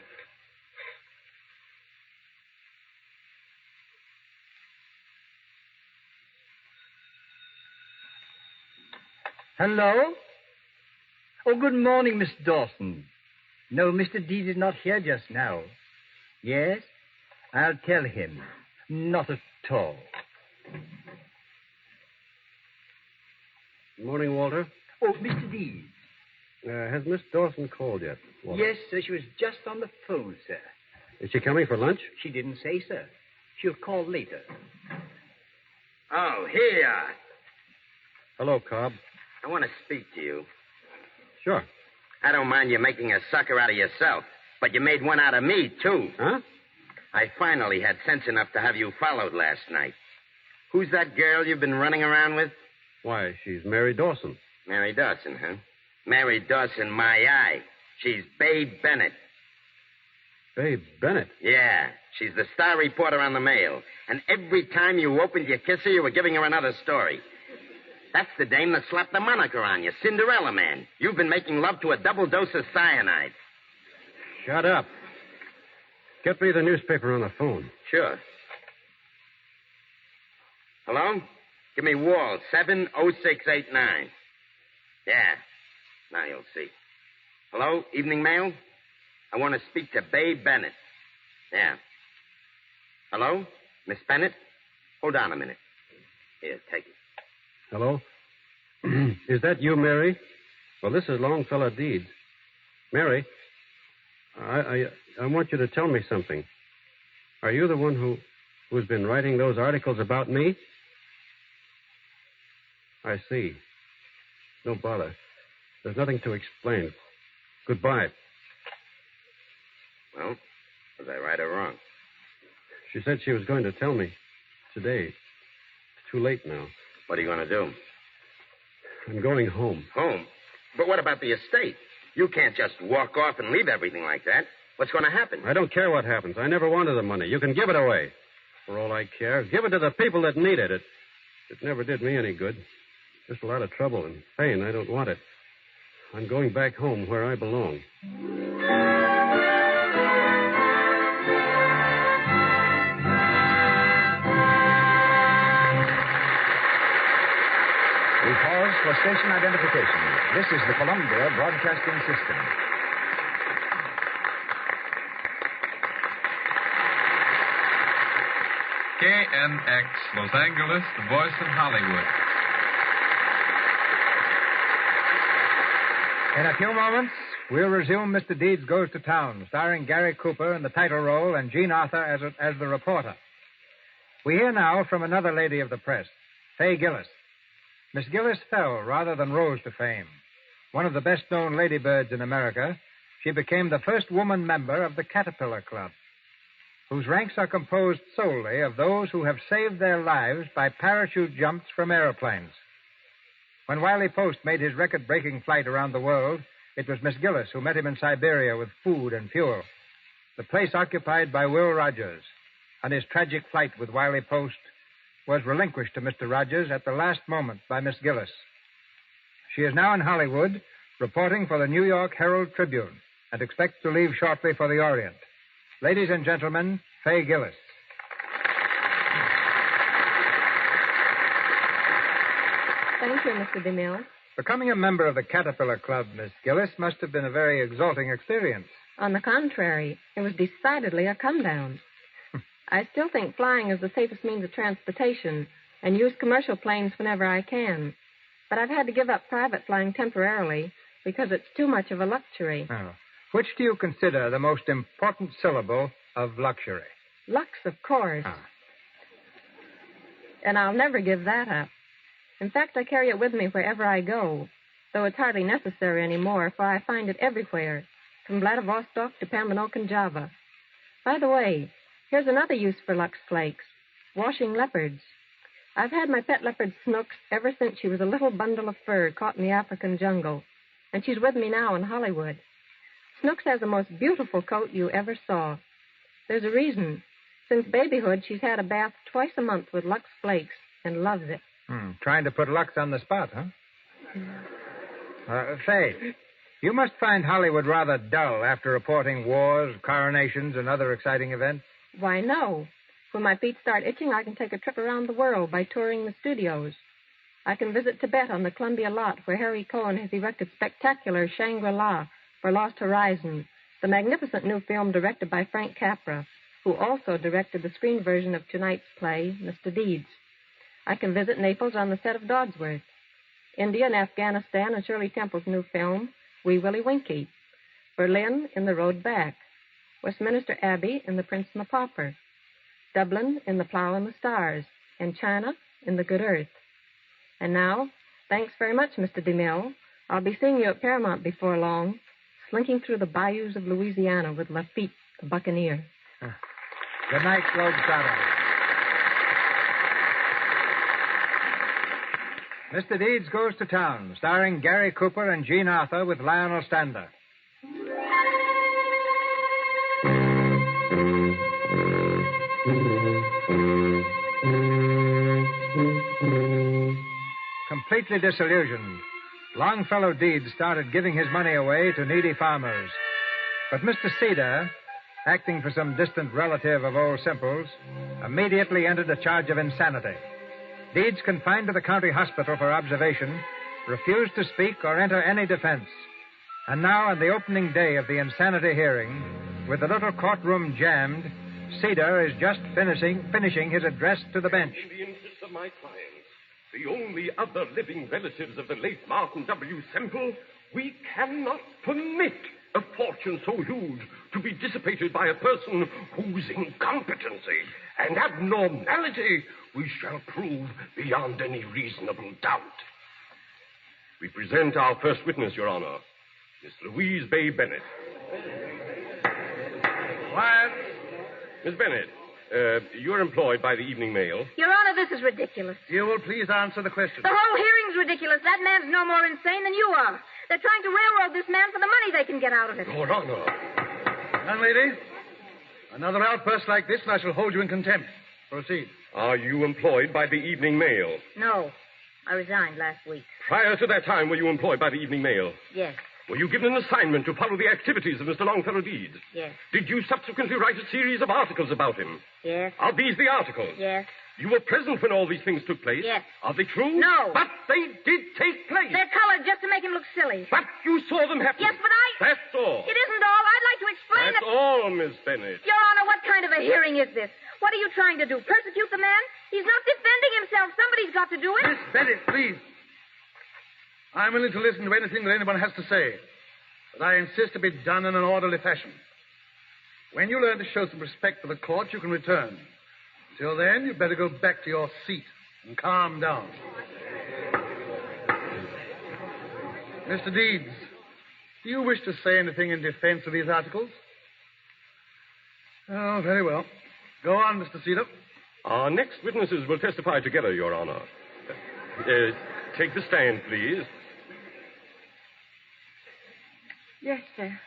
M: Hello? Oh, good morning, Miss Dawson. No, Mr. Deeds is not here just now. Yes? I'll tell him. Not at all.
G: Good morning, Walter.
M: Oh, Mr. Deeds.
G: Has Miss Dawson called yet, Walter?
M: Yes, sir. She was just on the phone, sir.
G: Is she coming for lunch?
M: She didn't say, sir. She'll call later.
F: Oh, here you are.
G: Hello, Cobb.
F: I want to speak to you.
G: Sure.
F: I don't mind you making a sucker out of yourself, but you made one out of me, too.
G: Huh?
F: I finally had sense enough to have you followed last night. Who's that girl you've been running around with?
G: Why, she's Mary Dawson.
F: Mary Dawson, huh? Mary Dawson, my eye. She's Babe Bennett.
G: Babe Bennett?
F: Yeah, she's the star reporter on the Mail. And every time you opened your kisser, you were giving her another story. That's the dame that slapped the moniker on you, Cinderella Man. You've been making love to a double dose of cyanide.
G: Shut up. Get me the newspaper on the phone.
F: Sure. Hello? Give me Wall, 70689. Yeah. Now you'll see. Hello? Evening Mail? I want to speak to Babe Bennett. Yeah. Hello? Miss Bennett? Hold on a minute. Here, take it.
G: Hello? Is that you, Mary? Well, this is Longfellow Deeds. Mary, I want you to tell me something. Are you the one who's been writing those articles about me? I see. No bother. There's nothing to explain. Goodbye.
F: Well, was I right or wrong?
G: She said she was going to tell me today. It's too late now.
F: What are you going to do?
G: I'm going home.
F: Home? But what about the estate? You can't just walk off and leave everything like that. What's going to happen?
G: I don't care what happens. I never wanted the money. You can give it away. For all I care, give it to the people that need it. It never did me any good. Just a lot of trouble and pain. I don't want it. I'm going back home where I belong.
A: We pause for station identification. This is the Columbia Broadcasting System.
N: KNX, Los Angeles, the voice of Hollywood.
C: In a few moments, we'll resume Mr. Deeds Goes to Town, starring Gary Cooper in the title role and Jean Arthur as the reporter. We hear now from another lady of the press, Fay Gillis. Miss Gillis fell rather than rose to fame. One of the best-known ladybirds in America, she became the first woman member of the Caterpillar Club, whose ranks are composed solely of those who have saved their lives by parachute jumps from aeroplanes. When Wiley Post made his record-breaking flight around the world, it was Miss Gillis who met him in Siberia with food and fuel, the place occupied by Will Rogers, and his tragic flight with Wiley Post was relinquished to Mr. Rogers at the last moment by Miss Gillis. She is now in Hollywood, reporting for the New York Herald Tribune, and expects to leave shortly for the Orient. Ladies and gentlemen, Fay Gillis.
J: Thank you, Mr. DeMille.
C: Becoming a member of the Caterpillar Club, Miss Gillis, must have been a very exalting experience.
J: On the contrary, it was decidedly a come-down. I still think flying is the safest means of transportation and use commercial planes whenever I can. But I've had to give up private flying temporarily because it's too much of a luxury.
C: Oh. Which do you consider the most important syllable of luxury?
J: Lux, of course.
C: Ah.
J: And I'll never give that up. In fact, I carry it with me wherever I go, though it's hardly necessary anymore, for I find it everywhere, from Vladivostok to Pambanok and Java. By the way, here's another use for Lux Flakes, washing leopards. I've had my pet leopard Snooks ever since she was a little bundle of fur caught in the African jungle, and she's with me now in Hollywood. Snooks has the most beautiful coat you ever saw. There's a reason. Since babyhood, she's had a bath twice a month with Lux Flakes and loves it.
C: Trying to put Lux on the spot, huh? Faye, you must find Hollywood rather dull after reporting wars, coronations, and other exciting events.
J: Why, no. When my feet start itching, I can take a trip around the world by touring the studios. I can visit Tibet on the Columbia lot, where Harry Cohen has erected spectacular Shangri-La for Lost Horizon, the magnificent new film directed by Frank Capra, who also directed the screen version of tonight's play, Mr. Deeds. I can visit Naples on the set of Dodsworth, India and Afghanistan in Shirley Temple's new film, Wee Willie Winkie, Berlin in The Road Back, Westminster Abbey in The Prince and the Pauper, Dublin in The Plough and the Stars, and China in The Good Earth. And now, thanks very much, Mr. DeMille. I'll be seeing you at Paramount before long, slinking through the bayous of Louisiana with Lafitte, the buccaneer.
C: Good night, Globetrotter. Mr. Deeds Goes to Town, starring Gary Cooper and Jean Arthur with Lionel Stander. Completely disillusioned, Longfellow Deeds started giving his money away to needy farmers. But Mr. Cedar, acting for some distant relative of Old Simple's, immediately entered a charge of insanity. Deeds, confined to the county hospital for observation, refused to speak or enter any defense. And now, on the opening day of the insanity hearing, with the little courtroom jammed, Cedar is just finishing his address to the bench.
D: In the interest of my clients, the only other living relatives of the late Martin W. Semple, we cannot permit a fortune so huge to be dissipated by a person whose incompetency and abnormality we shall prove beyond any reasonable doubt. We present our first witness, Your Honor, Miss Louise Bay Bennett.
H: Quiet.
D: Miss Bennett, you're employed by the Evening Mail.
B: Your Honor, this is ridiculous.
H: You will please answer the question.
B: The whole hearing's ridiculous. That man's no more insane than you are. They're trying to railroad this man for the money they can get out of it.
D: Your Honor.
H: Young lady, another outburst like this, and I shall hold you in contempt. Proceed.
D: Are you employed by the Evening Mail?
B: No. I resigned last week.
D: Prior to that time, were you employed by the Evening Mail?
B: Yes.
D: Were you given an assignment to follow the activities of Mr. Longfellow Deeds?
B: Yes.
D: Did you subsequently write a series of articles about him?
B: Yes.
D: Are these the articles?
B: Yes.
D: You were present when all these things took place?
B: Yes.
D: Are they true?
B: No.
D: But they did take place.
B: They're colored just to make him look silly.
D: But you saw them happen.
B: Yes, but I...
D: That's all.
B: It isn't all. I'd like to explain
D: That's all, Miss Bennett.
B: Your Honor, what kind of a hearing is this? What are you trying to do? Persecute the man? He's not defending himself. Somebody's got to do it.
H: Miss Bennett, please.
N: I'm willing to listen to anything that anyone has to say, but I insist to be done in an orderly fashion. When you learn to show some respect for the court, you can return. Till then, you'd better go back to your seat and calm down. Mr. Deeds, do you wish to say anything in defense of these articles? Oh, very well. Go on, Mr. Cedar.
D: Our next witnesses will testify together, Your Honor. Take the stand, please.
O: Yes, sir.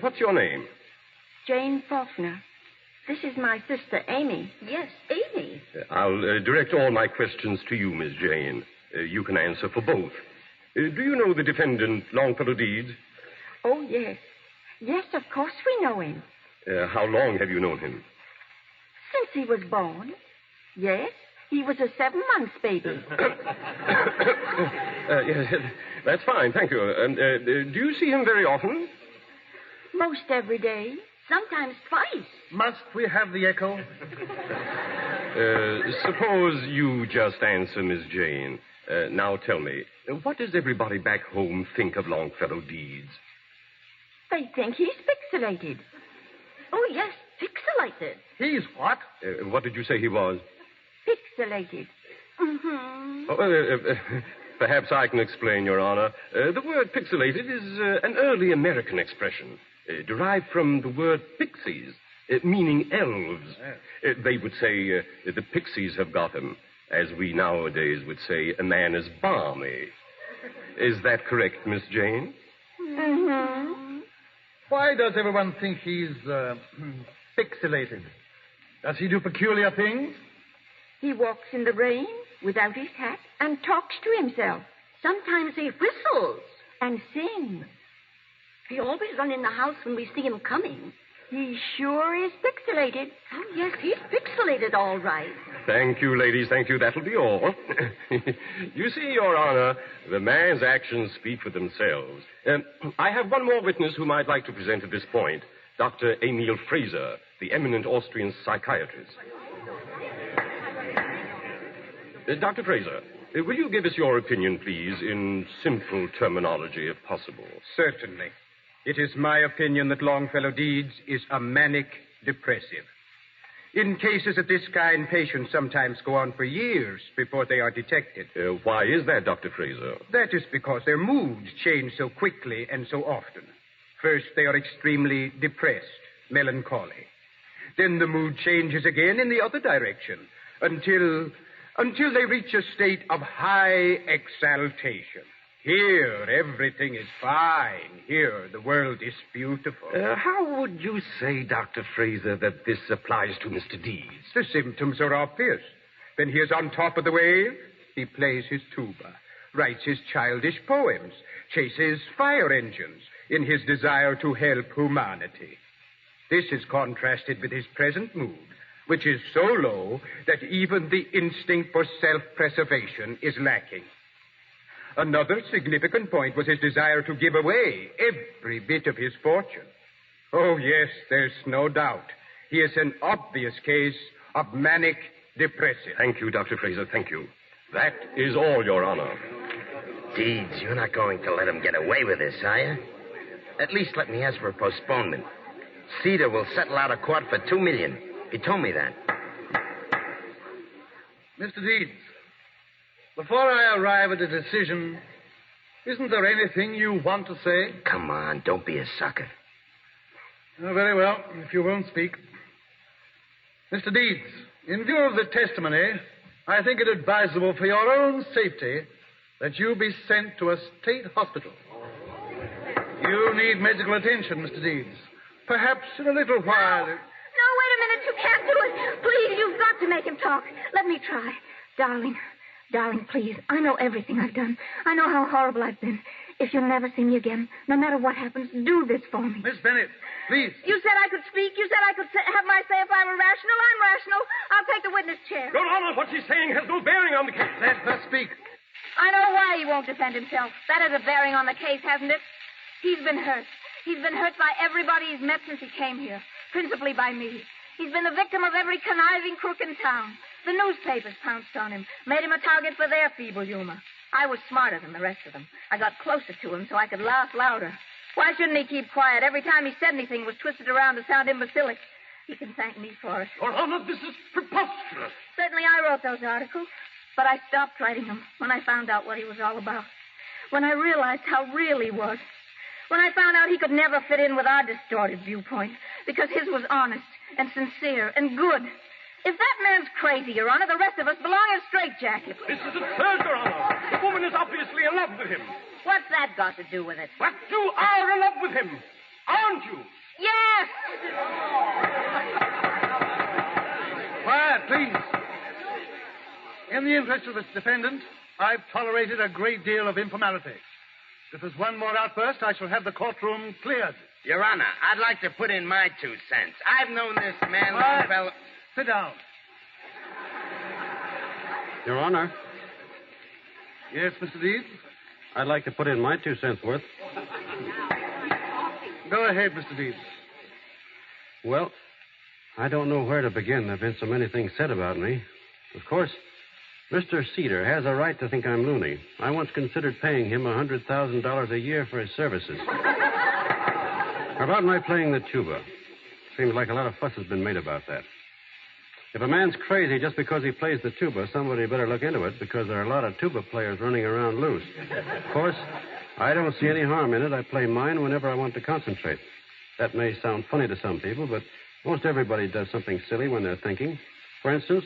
D: What's your name?
O: Jane Faulkner. This is my sister, Amy.
E: Yes, Amy.
D: I'll direct all my questions to you, Miss Jane. You can answer for both. Do you know the defendant, Longfellow Deeds?
O: Oh, yes. Yes, of course we know him.
D: How long have you known him?
O: Since he was born. Yes, he was a 7-month baby.
D: Yes, that's fine, thank you. Do you see him very often?
O: Most every day.
E: Sometimes twice.
N: Must we have the echo?
D: Suppose you just answer, Miss Jane. Now tell me, what does everybody back home think of Longfellow Deeds?
O: They think he's pixelated.
E: Oh, yes, pixelated.
N: He's what?
D: What did you say he was?
O: Pixelated.
E: Mm-hmm.
D: Perhaps I can explain, Your Honor. The word pixelated is an early American expression, derived from the word pixies, meaning elves. They would say the pixies have got him, as we nowadays would say a man is balmy. Is that correct, Miss Jane?
O: Mm-hmm.
N: Why does everyone think he's pixelated? Does he do peculiar things?
O: He walks in the rain without his hat and talks to himself.
E: Sometimes he whistles.
O: And sings.
E: We always run in the house when we see him coming.
O: He sure is pixelated.
E: Oh, yes, he's pixelated all right.
D: Thank you, ladies. Thank you. That'll be all. You see, Your Honor, the man's actions speak for themselves. I have one more witness whom I'd like to present at this point, Dr. Emil Fraser, the eminent Austrian psychiatrist. Dr. Fraser, will you give us your opinion, please, in simple terminology, if possible?
P: Certainly. It is my opinion that Longfellow Deeds is a manic depressive. In cases of this kind, patients sometimes go on for years before they are detected.
D: Why is that, Dr. Fraser?
P: That is because their moods change so quickly and so often. First, they are extremely depressed, melancholy. Then the mood changes again in the other direction until they reach a state of high exaltation. Here, everything is fine. Here, the world is beautiful.
D: How would you say, Dr. Fraser, that this applies to Mr. Deeds?
P: The symptoms are obvious. When he is on top of the wave, he plays his tuba, writes his childish poems, chases fire engines in his desire to help humanity. This is contrasted with his present mood, which is so low that even the instinct for self-preservation is lacking. Another significant point was his desire to give away every bit of his fortune. Oh, yes, there's no doubt. He is an obvious case of manic depressive.
D: Thank you, Dr. Fraser, thank you. That is all, Your Honor.
F: Deeds, you're not going to let him get away with this, are you? At least let me ask for a postponement. Cedar will settle out of court for $2 million. He told me that.
N: Mr. Deeds, before I arrive at a decision, isn't there anything you want to say?
F: Come on, don't be a sucker.
N: Oh, very well, if you won't speak. Mr. Deeds, in view of the testimony, I think it advisable for your own safety that you be sent to a state hospital. You need medical attention, Mr. Deeds. Perhaps in a little while...
B: No, wait a minute. You can't do it. Please, you've got to make him talk. Let me try. Darling, please. I know everything I've done. I know how horrible I've been. If you'll never see me again, no matter what happens, do this for me.
N: Miss Bennett, please.
B: You said I could speak. You said I could have my say if I were rational. I'm rational. I'll take the witness chair.
D: Your Honor, what she's saying has no bearing on the case.
N: Let her speak.
B: I know why he won't defend himself. That has a bearing on the case, hasn't it? He's been hurt. He's been hurt by everybody he's met since he came here, principally by me. He's been the victim of every conniving crook in town. The newspapers pounced on him, made him a target for their feeble humor.
Q: I was smarter than the rest of them. I got closer to him so I could laugh louder. Why shouldn't he keep quiet? Every time he said anything was twisted around to sound imbecilic. He can thank me for it.
I: Your Honor, this is preposterous.
Q: Certainly I wrote those articles, but I stopped writing them when I found out what he was all about. When I realized how real he was. When I found out he could never fit in with our distorted viewpoint because his was honest and sincere and good. If that man's crazy, Your Honor, the rest of us belong in straitjackets.
I: This is absurd, Your Honor. The woman is obviously in love with him.
Q: What's that got to do with it?
I: But you are in love with him, aren't you?
Q: Yes!
N: Quiet, please. In the interest of this defendant, I've tolerated a great deal of informality. If there's one more outburst, I shall have the courtroom cleared.
F: Your Honor, I'd like to put in my 2 cents. I've known this man, Longfellow.
N: Sit down.
G: Your Honor.
N: Yes, Mr. Deeds?
G: I'd like to put in my 2 cents worth.
N: Go ahead, Mr. Deeds.
G: Well, I don't know where to begin. There have been so many things said about me. Of course, Mr. Cedar has a right to think I'm loony. I once considered paying him $100,000 a year for his services. About my playing the tuba. Seems like a lot of fuss has been made about that. If a man's crazy just because he plays the tuba, somebody better look into it because there are a lot of tuba players running around loose. Of course, I don't see any harm in it. I play mine whenever I want to concentrate. That may sound funny to some people, but most everybody does something silly when they're thinking. For instance,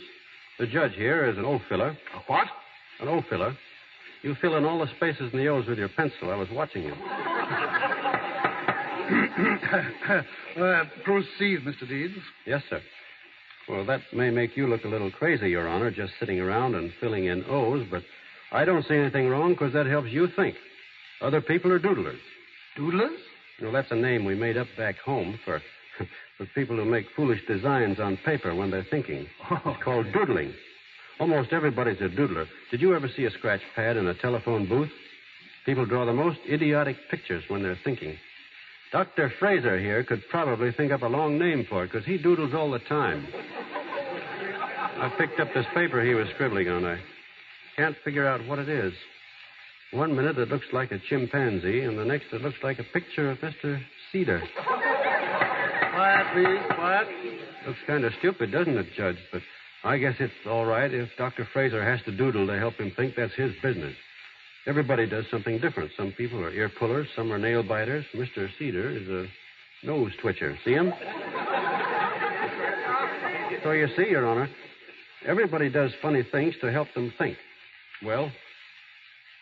G: the judge here is an O filler.
N: A what?
G: An O filler. You fill in all the spaces in the O's with your pencil. I was watching you.
N: Proceed, Mr. Deeds.
G: Yes, sir. Well, that may make you look a little crazy, Your Honor, just sitting around and filling in O's, but I don't see anything wrong because that helps you think. Other people are doodlers.
N: Doodlers?
G: Well, that's a name we made up back home for people who make foolish designs on paper when they're thinking. It's called doodling. Almost everybody's a doodler. Did you ever see a scratch pad in a telephone booth? People draw the most idiotic pictures when they're thinking. Dr. Fraser here could probably think up a long name for it because he doodles all the time. I picked up this paper he was scribbling on. I can't figure out what it is. One minute it looks like a chimpanzee, and the next it looks like a picture of Mr. Cedar.
N: Quiet, please. Quiet.
G: Looks kind of stupid, doesn't it, Judge? But I guess it's all right. If Dr. Fraser has to doodle to help him think, that's his business. Everybody does something different. Some people are ear pullers, some are nail biters. Mr. Cedar is a nose twitcher. See him? So you see, Your Honor, everybody does funny things to help them think. Well,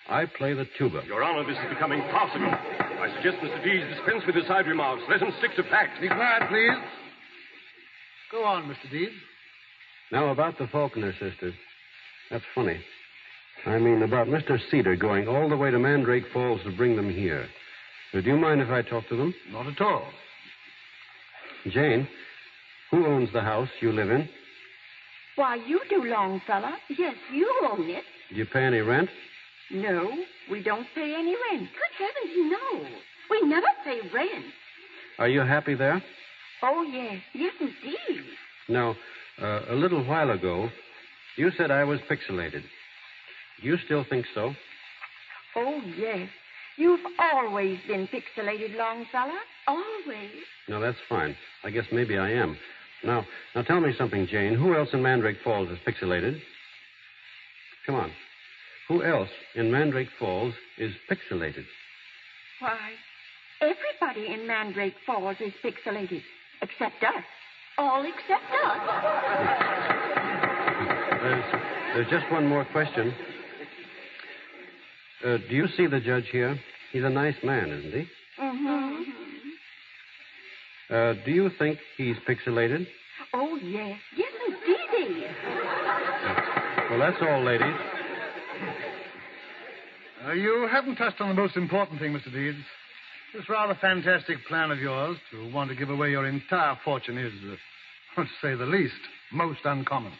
G: I play the tuba.
D: Your Honor, this is becoming farcical. I suggest Mr. Deeds dispense with his side remarks. Let him stick to facts.
N: Be quiet, please. Go on, Mr. Deeds.
G: Now, about the Faulkner sisters. That's funny. I mean, about Mr. Cedar going all the way to Mandrake Falls to bring them here. Do you mind if I talk to them?
N: Not at all.
G: Jane, who owns the house you live in?
O: Why, you do, Longfellow. Yes, you own it.
G: Do you pay any rent?
O: No, we don't pay any rent. Good heavens, no. We never pay rent.
G: Are you happy there?
O: Oh, yes. Yes, indeed.
G: Now, a little while ago, you said I was pixelated. Do you still think so?
O: Oh, yes. You've always been pixelated, Longfellow. Always.
G: No, that's fine. I guess maybe I am. Now tell me something, Jane. Who else in Mandrake Falls is pixelated? Come on. Who else in Mandrake Falls is pixelated?
O: Why, everybody in Mandrake Falls is pixelated, except us. All except us.
G: There's just one more question. Do you see the judge here? He's a nice man, isn't he?
O: Mm-hmm.
G: Do you think he's pixelated?
O: Oh, yes. Yes, indeed.
G: Well, that's all, ladies.
N: You haven't touched on the most important thing, Mr. Deeds. This rather fantastic plan of yours to want to give away your entire fortune is, to say the least, most uncommon.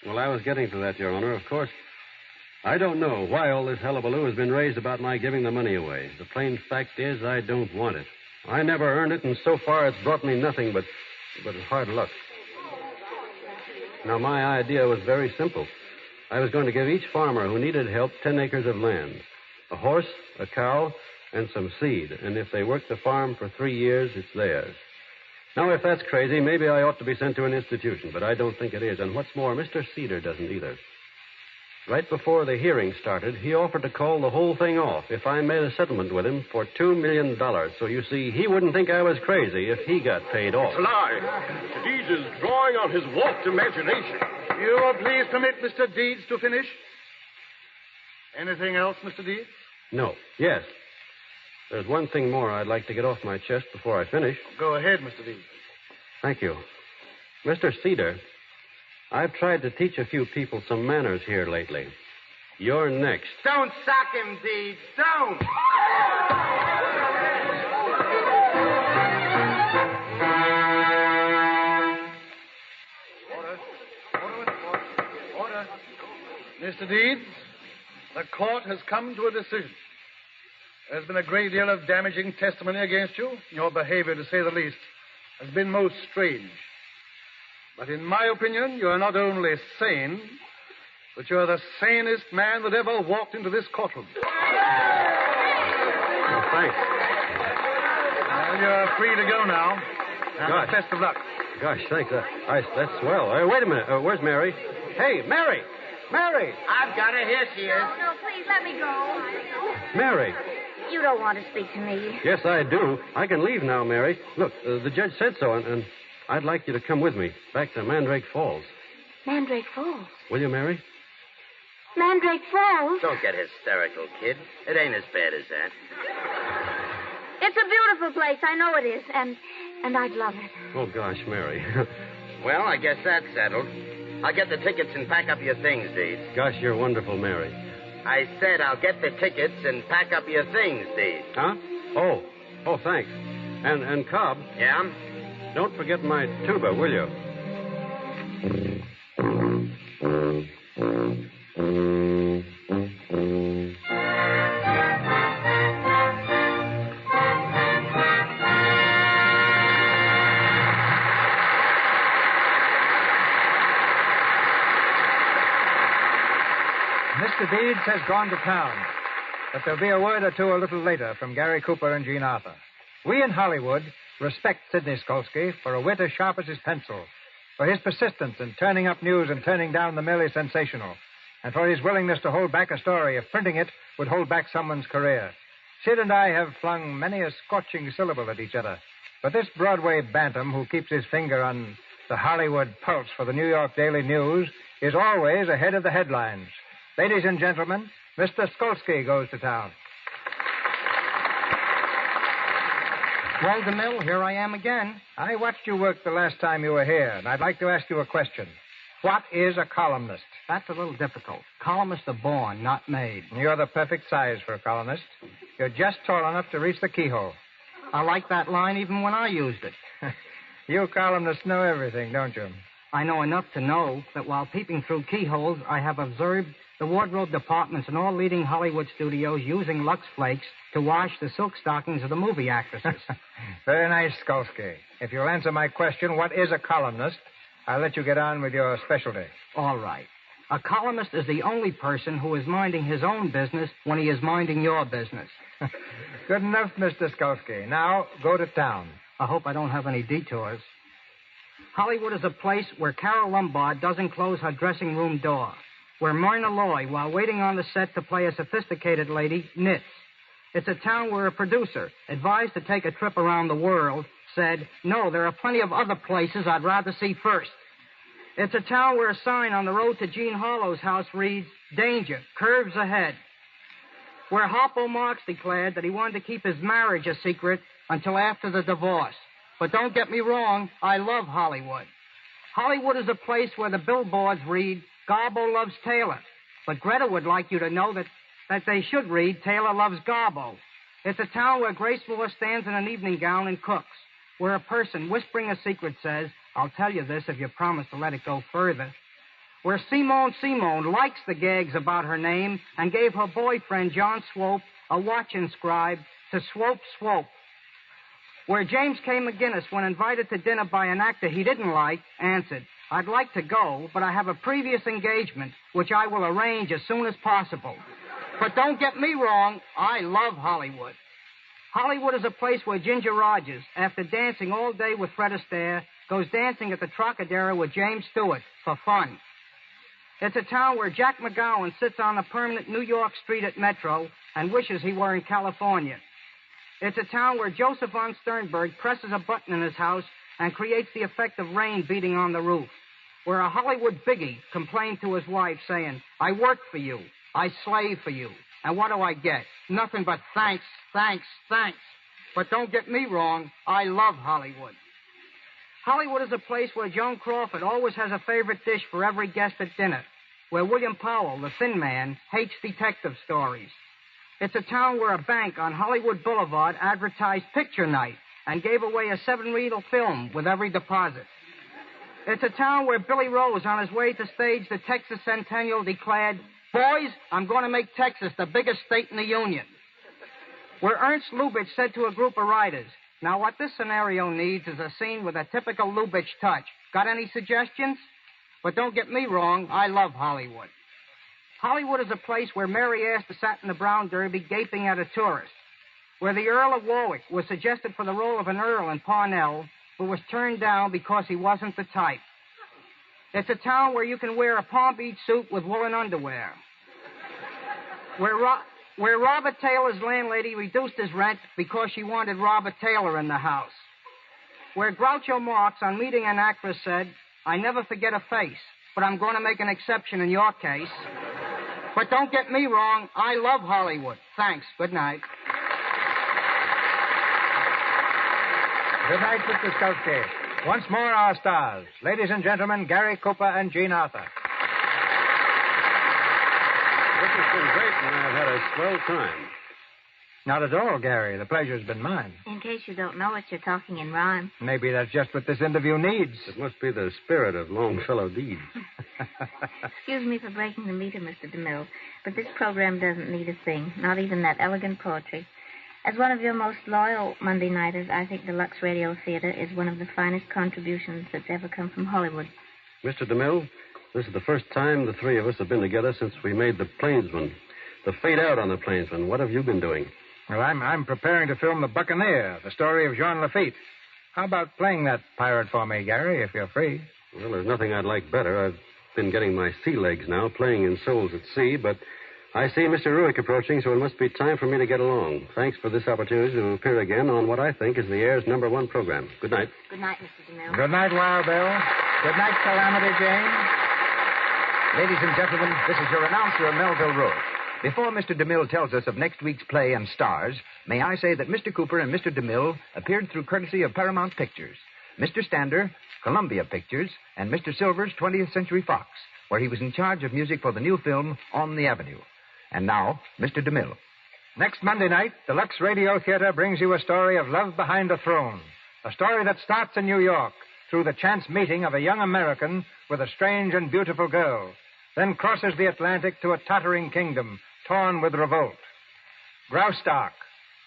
G: Well, I was getting to that, Your Honor, of course. I don't know why all this hullabaloo has been raised about my giving the money away. The plain fact is I don't want it. I never earned it, and so far it's brought me nothing but hard luck. Now, my idea was very simple. I was going to give each farmer who needed help 10 acres of land, a horse, a cow, and some seed. And if they work the farm for 3 years, it's theirs. Now, if that's crazy, maybe I ought to be sent to an institution, but I don't think it is. And what's more, Mr. Cedar doesn't either. Right before the hearing started, he offered to call the whole thing off if I made a settlement with him for $2 million. So you see, he wouldn't think I was crazy if he got paid off.
D: It's a lie. Mr. Deeds is drawing on his warped imagination.
N: You will please permit Mr. Deeds to finish? Anything else, Mr. Deeds?
G: No. Yes. There's one thing more I'd like to get off my chest before I finish.
N: Go ahead, Mr. Deeds.
G: Thank you. Mr. Cedar, I've tried to teach a few people some manners here lately. You're next.
F: Don't sock him, Deeds. Don't.
N: Order. Mr. Deeds, the court has come to a decision. There's been a great deal of damaging testimony against you. Your behavior, to say the least, has been most strange. But in my opinion, you are not only sane, but you are the sanest man that ever walked into this courtroom.
G: Oh, thanks.
N: Well, you're free to go now. And best of luck.
G: Gosh, thanks. That's swell. Wait a minute. Where's Mary? Hey, Mary! Mary!
F: I've got her. Here she is.
Q: No, please, let me go.
G: Mary!
Q: You don't want to speak to me.
G: Yes, I do. I can leave now, Mary. Look, the judge said so, and I'd like you to come with me back to Mandrake Falls.
Q: Mandrake Falls?
G: Will you, Mary?
Q: Mandrake Falls?
F: Don't get hysterical, kid. It ain't as bad as that.
Q: It's a beautiful place. I know it is. And I'd love it.
G: Oh, gosh, Mary.
F: Well, I guess that's settled. I'll get the tickets and pack up your things, Deeds.
G: Gosh, you're wonderful, Mary.
F: I said I'll get the tickets and pack up your things, Deeds.
G: Huh? Oh, thanks. And Cobb.
F: Yeah?
G: Don't forget my tuba, will you?
C: Mr. Deeds has gone to town, but there'll be a word or two a little later from Gary Cooper and Jean Arthur. We in Hollywood respect Sidney Skolsky for a wit as sharp as his pencil, for his persistence in turning up news and turning down the merely sensational, and for his willingness to hold back a story if printing it would hold back someone's career. Sid and I have flung many a scorching syllable at each other, but this Broadway bantam who keeps his finger on the Hollywood pulse for the New York Daily News is always ahead of the headlines. Ladies and gentlemen, Mr. Skolsky goes to town.
R: Well, DeMille, here I am again.
C: I watched you work the last time you were here, and I'd like to ask you a question. What is a columnist?
R: That's a little difficult. Columnists are born, not made.
C: You're the perfect size for a columnist. You're just tall enough to reach the keyhole.
R: I like that line even when I used it.
C: You columnists know everything, don't you?
R: I know enough to know that while peeping through keyholes, I have observed the wardrobe departments in all leading Hollywood studios using Lux Flakes to wash the silk stockings of the movie actresses.
C: Very nice, Skolsky. If you'll answer my question, what is a columnist, I'll let you get on with your specialty.
R: All right. A columnist is the only person who is minding his own business when he is minding your business.
C: Good enough, Mr. Skolsky. Now, go to town.
R: I hope I don't have any detours. Hollywood is a place where Carol Lombard doesn't close her dressing room door, where Myrna Loy, while waiting on the set to play a sophisticated lady, knits. It's a town where a producer, advised to take a trip around the world, said, "No, there are plenty of other places I'd rather see first." It's a town where a sign on the road to Gene Harlow's house reads, "Danger, curves ahead." Where Harpo Marx declared that he wanted to keep his marriage a secret until after the divorce. But don't get me wrong, I love Hollywood. Hollywood is a place where the billboards read, "Garbo loves Taylor." But Greta would like you to know that they should read, "Taylor loves Garbo." It's a town where Grace Moore stands in an evening gown and cooks, where a person whispering a secret says, "I'll tell you this if you promise to let it go further." Where Simone likes the gags about her name and gave her boyfriend, John Swope, a watch inscribed to Swope Swope. Where James K. McGinnis, when invited to dinner by an actor he didn't like, answered, I'd like to go, but I have a previous engagement, which I will arrange as soon as possible. But don't get me wrong, I love Hollywood. Hollywood is a place where Ginger Rogers, after dancing all day with Fred Astaire, goes dancing at the Trocadero with James Stewart for fun. It's a town where Jack McGowan sits on a permanent New York street at Metro and wishes he were in California. It's a town where Joseph von Sternberg presses a button in his house and creates the effect of rain beating on the roof. Where a Hollywood biggie complained to his wife saying, I work for you, I slave for you, and what do I get? Nothing but thanks, thanks, thanks. But don't get me wrong, I love Hollywood. Hollywood is a place where Joan Crawford always has a favorite dish for every guest at dinner, where William Powell, the thin man, hates detective stories. It's a town where a bank on Hollywood Boulevard advertised picture night and gave away a 7-reel film with every deposit. It's a town where Billy Rose, on his way to stage the Texas Centennial, declared, boys, I'm going to make Texas the biggest state in the Union. Where Ernst Lubitsch said to a group of writers, now what this scenario needs is a scene with a typical Lubitsch touch. Got any suggestions? But don't get me wrong, I love Hollywood. Hollywood is a place where Mary Astor sat in the Brown Derby gaping at a tourist, where the Earl of Warwick was suggested for the role of an earl in Parnell, but was turned down because he wasn't the type. It's a town where you can wear a Palm Beach suit with woolen underwear, where Robert Taylor's landlady reduced his rent because she wanted Robert Taylor in the house, where Groucho Marx, on meeting an actress, said, I never forget a face, but I'm going to make an exception in your case. But don't get me wrong, I love Hollywood. Thanks. Good night.
C: Good night, Mr. Skulski. Once more, our stars. Ladies and gentlemen, Gary Cooper and Jean Arthur.
G: This has been great, and I've had a swell time.
C: Not at all, Gary. The pleasure's been mine.
Q: In case you don't know it, you're talking in rhyme.
C: Maybe that's just what this interview needs.
G: It must be the spirit of Longfellow Deeds.
Q: Excuse me for breaking the meter, Mr. DeMille, but this program doesn't need a thing, not even that elegant poetry. As one of your most loyal Monday nighters, I think the Lux Radio Theatre is one of the finest contributions that's ever come from Hollywood.
G: Mr. DeMille, this is the first time the three of us have been together since we made The Plainsman. The fade out on The Plainsman. What have you been doing?
C: Well, I'm preparing to film The Buccaneer, the story of Jean Lafitte. How about playing that pirate for me, Gary, if you're free?
G: Well, there's nothing I'd like better. I've been getting my sea legs now, playing in Souls at Sea, but I see Mr. Ruick approaching, so it must be time for me to get along. Thanks for this opportunity to appear again on what I think is the air's #1 program. Good night.
Q: Good night, Mr. DeMille.
C: Good night, Wild Bill. Good night, Calamity Jane.
A: Ladies and gentlemen, this is your announcer, Melville Ruick. Before Mr. DeMille tells us of next week's play and stars, may I say that Mr. Cooper and Mr. DeMille appeared through courtesy of Paramount Pictures, Mr. Stander, Columbia Pictures, and Mr. Silver's 20th Century Fox, where he was in charge of music for the new film On the Avenue. And now, Mr. DeMille.
C: Next Monday night, the Lux Radio Theatre brings you a story of love behind a throne. A story that starts in New York through the chance meeting of a young American with a strange and beautiful girl, then crosses the Atlantic to a tottering kingdom torn with revolt. Graustark,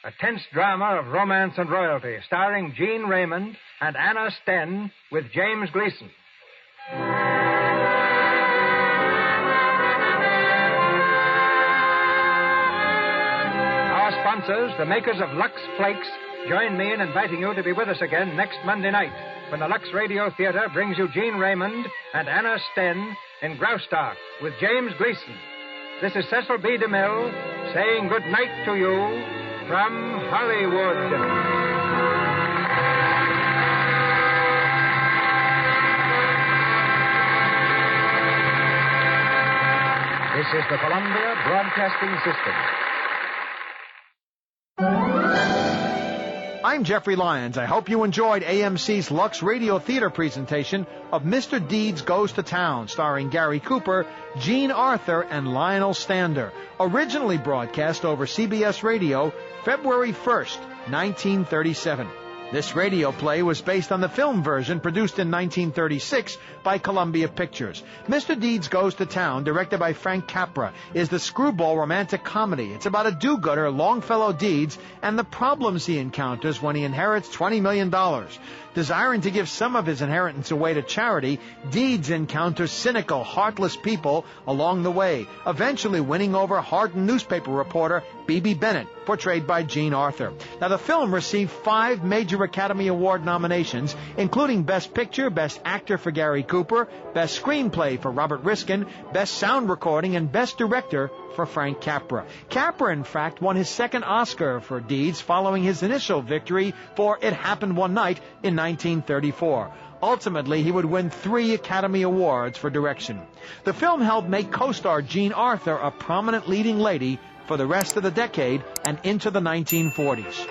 C: a tense drama of romance and royalty, starring Jean Raymond and Anna Sten with James Gleason. Our sponsors, the makers of Lux Flakes, join me in inviting you to be with us again next Monday night when the Lux Radio Theatre brings you Jean Raymond and Anna Sten in Graustark with James Gleason. This is Cecil B. DeMille saying good night to you from Hollywood.
A: This is the Columbia Broadcasting System.
S: I'm Jeffrey Lyons. I hope you enjoyed AMC's Lux Radio Theatre presentation of Mr. Deeds Goes to Town, starring Gary Cooper, Jean Arthur, and Lionel Stander, originally broadcast over CBS Radio February 1st, 1937. This radio play was based on the film version produced in 1936 by Columbia Pictures. Mr. Deeds Goes to Town, directed by Frank Capra, is the screwball romantic comedy. It's about a do-gooder, Longfellow Deeds, and the problems he encounters when he inherits $20 million. Desiring to give some of his inheritance away to charity, Deeds encounters cynical, heartless people along the way, eventually winning over hardened newspaper reporter B.B. Bennett, portrayed by Jean Arthur. Now, the film received 5 major Academy Award nominations, including Best Picture, Best Actor for Gary Cooper, Best Screenplay for Robert Riskin, Best Sound Recording, and Best Director for Frank Capra. Capra, in fact, won his second Oscar for Deeds following his initial victory for It Happened One Night in 1934. Ultimately, he would win 3 Academy Awards for direction. The film helped make co-star Jean Arthur a prominent leading lady for the rest of the decade and into the 1940s.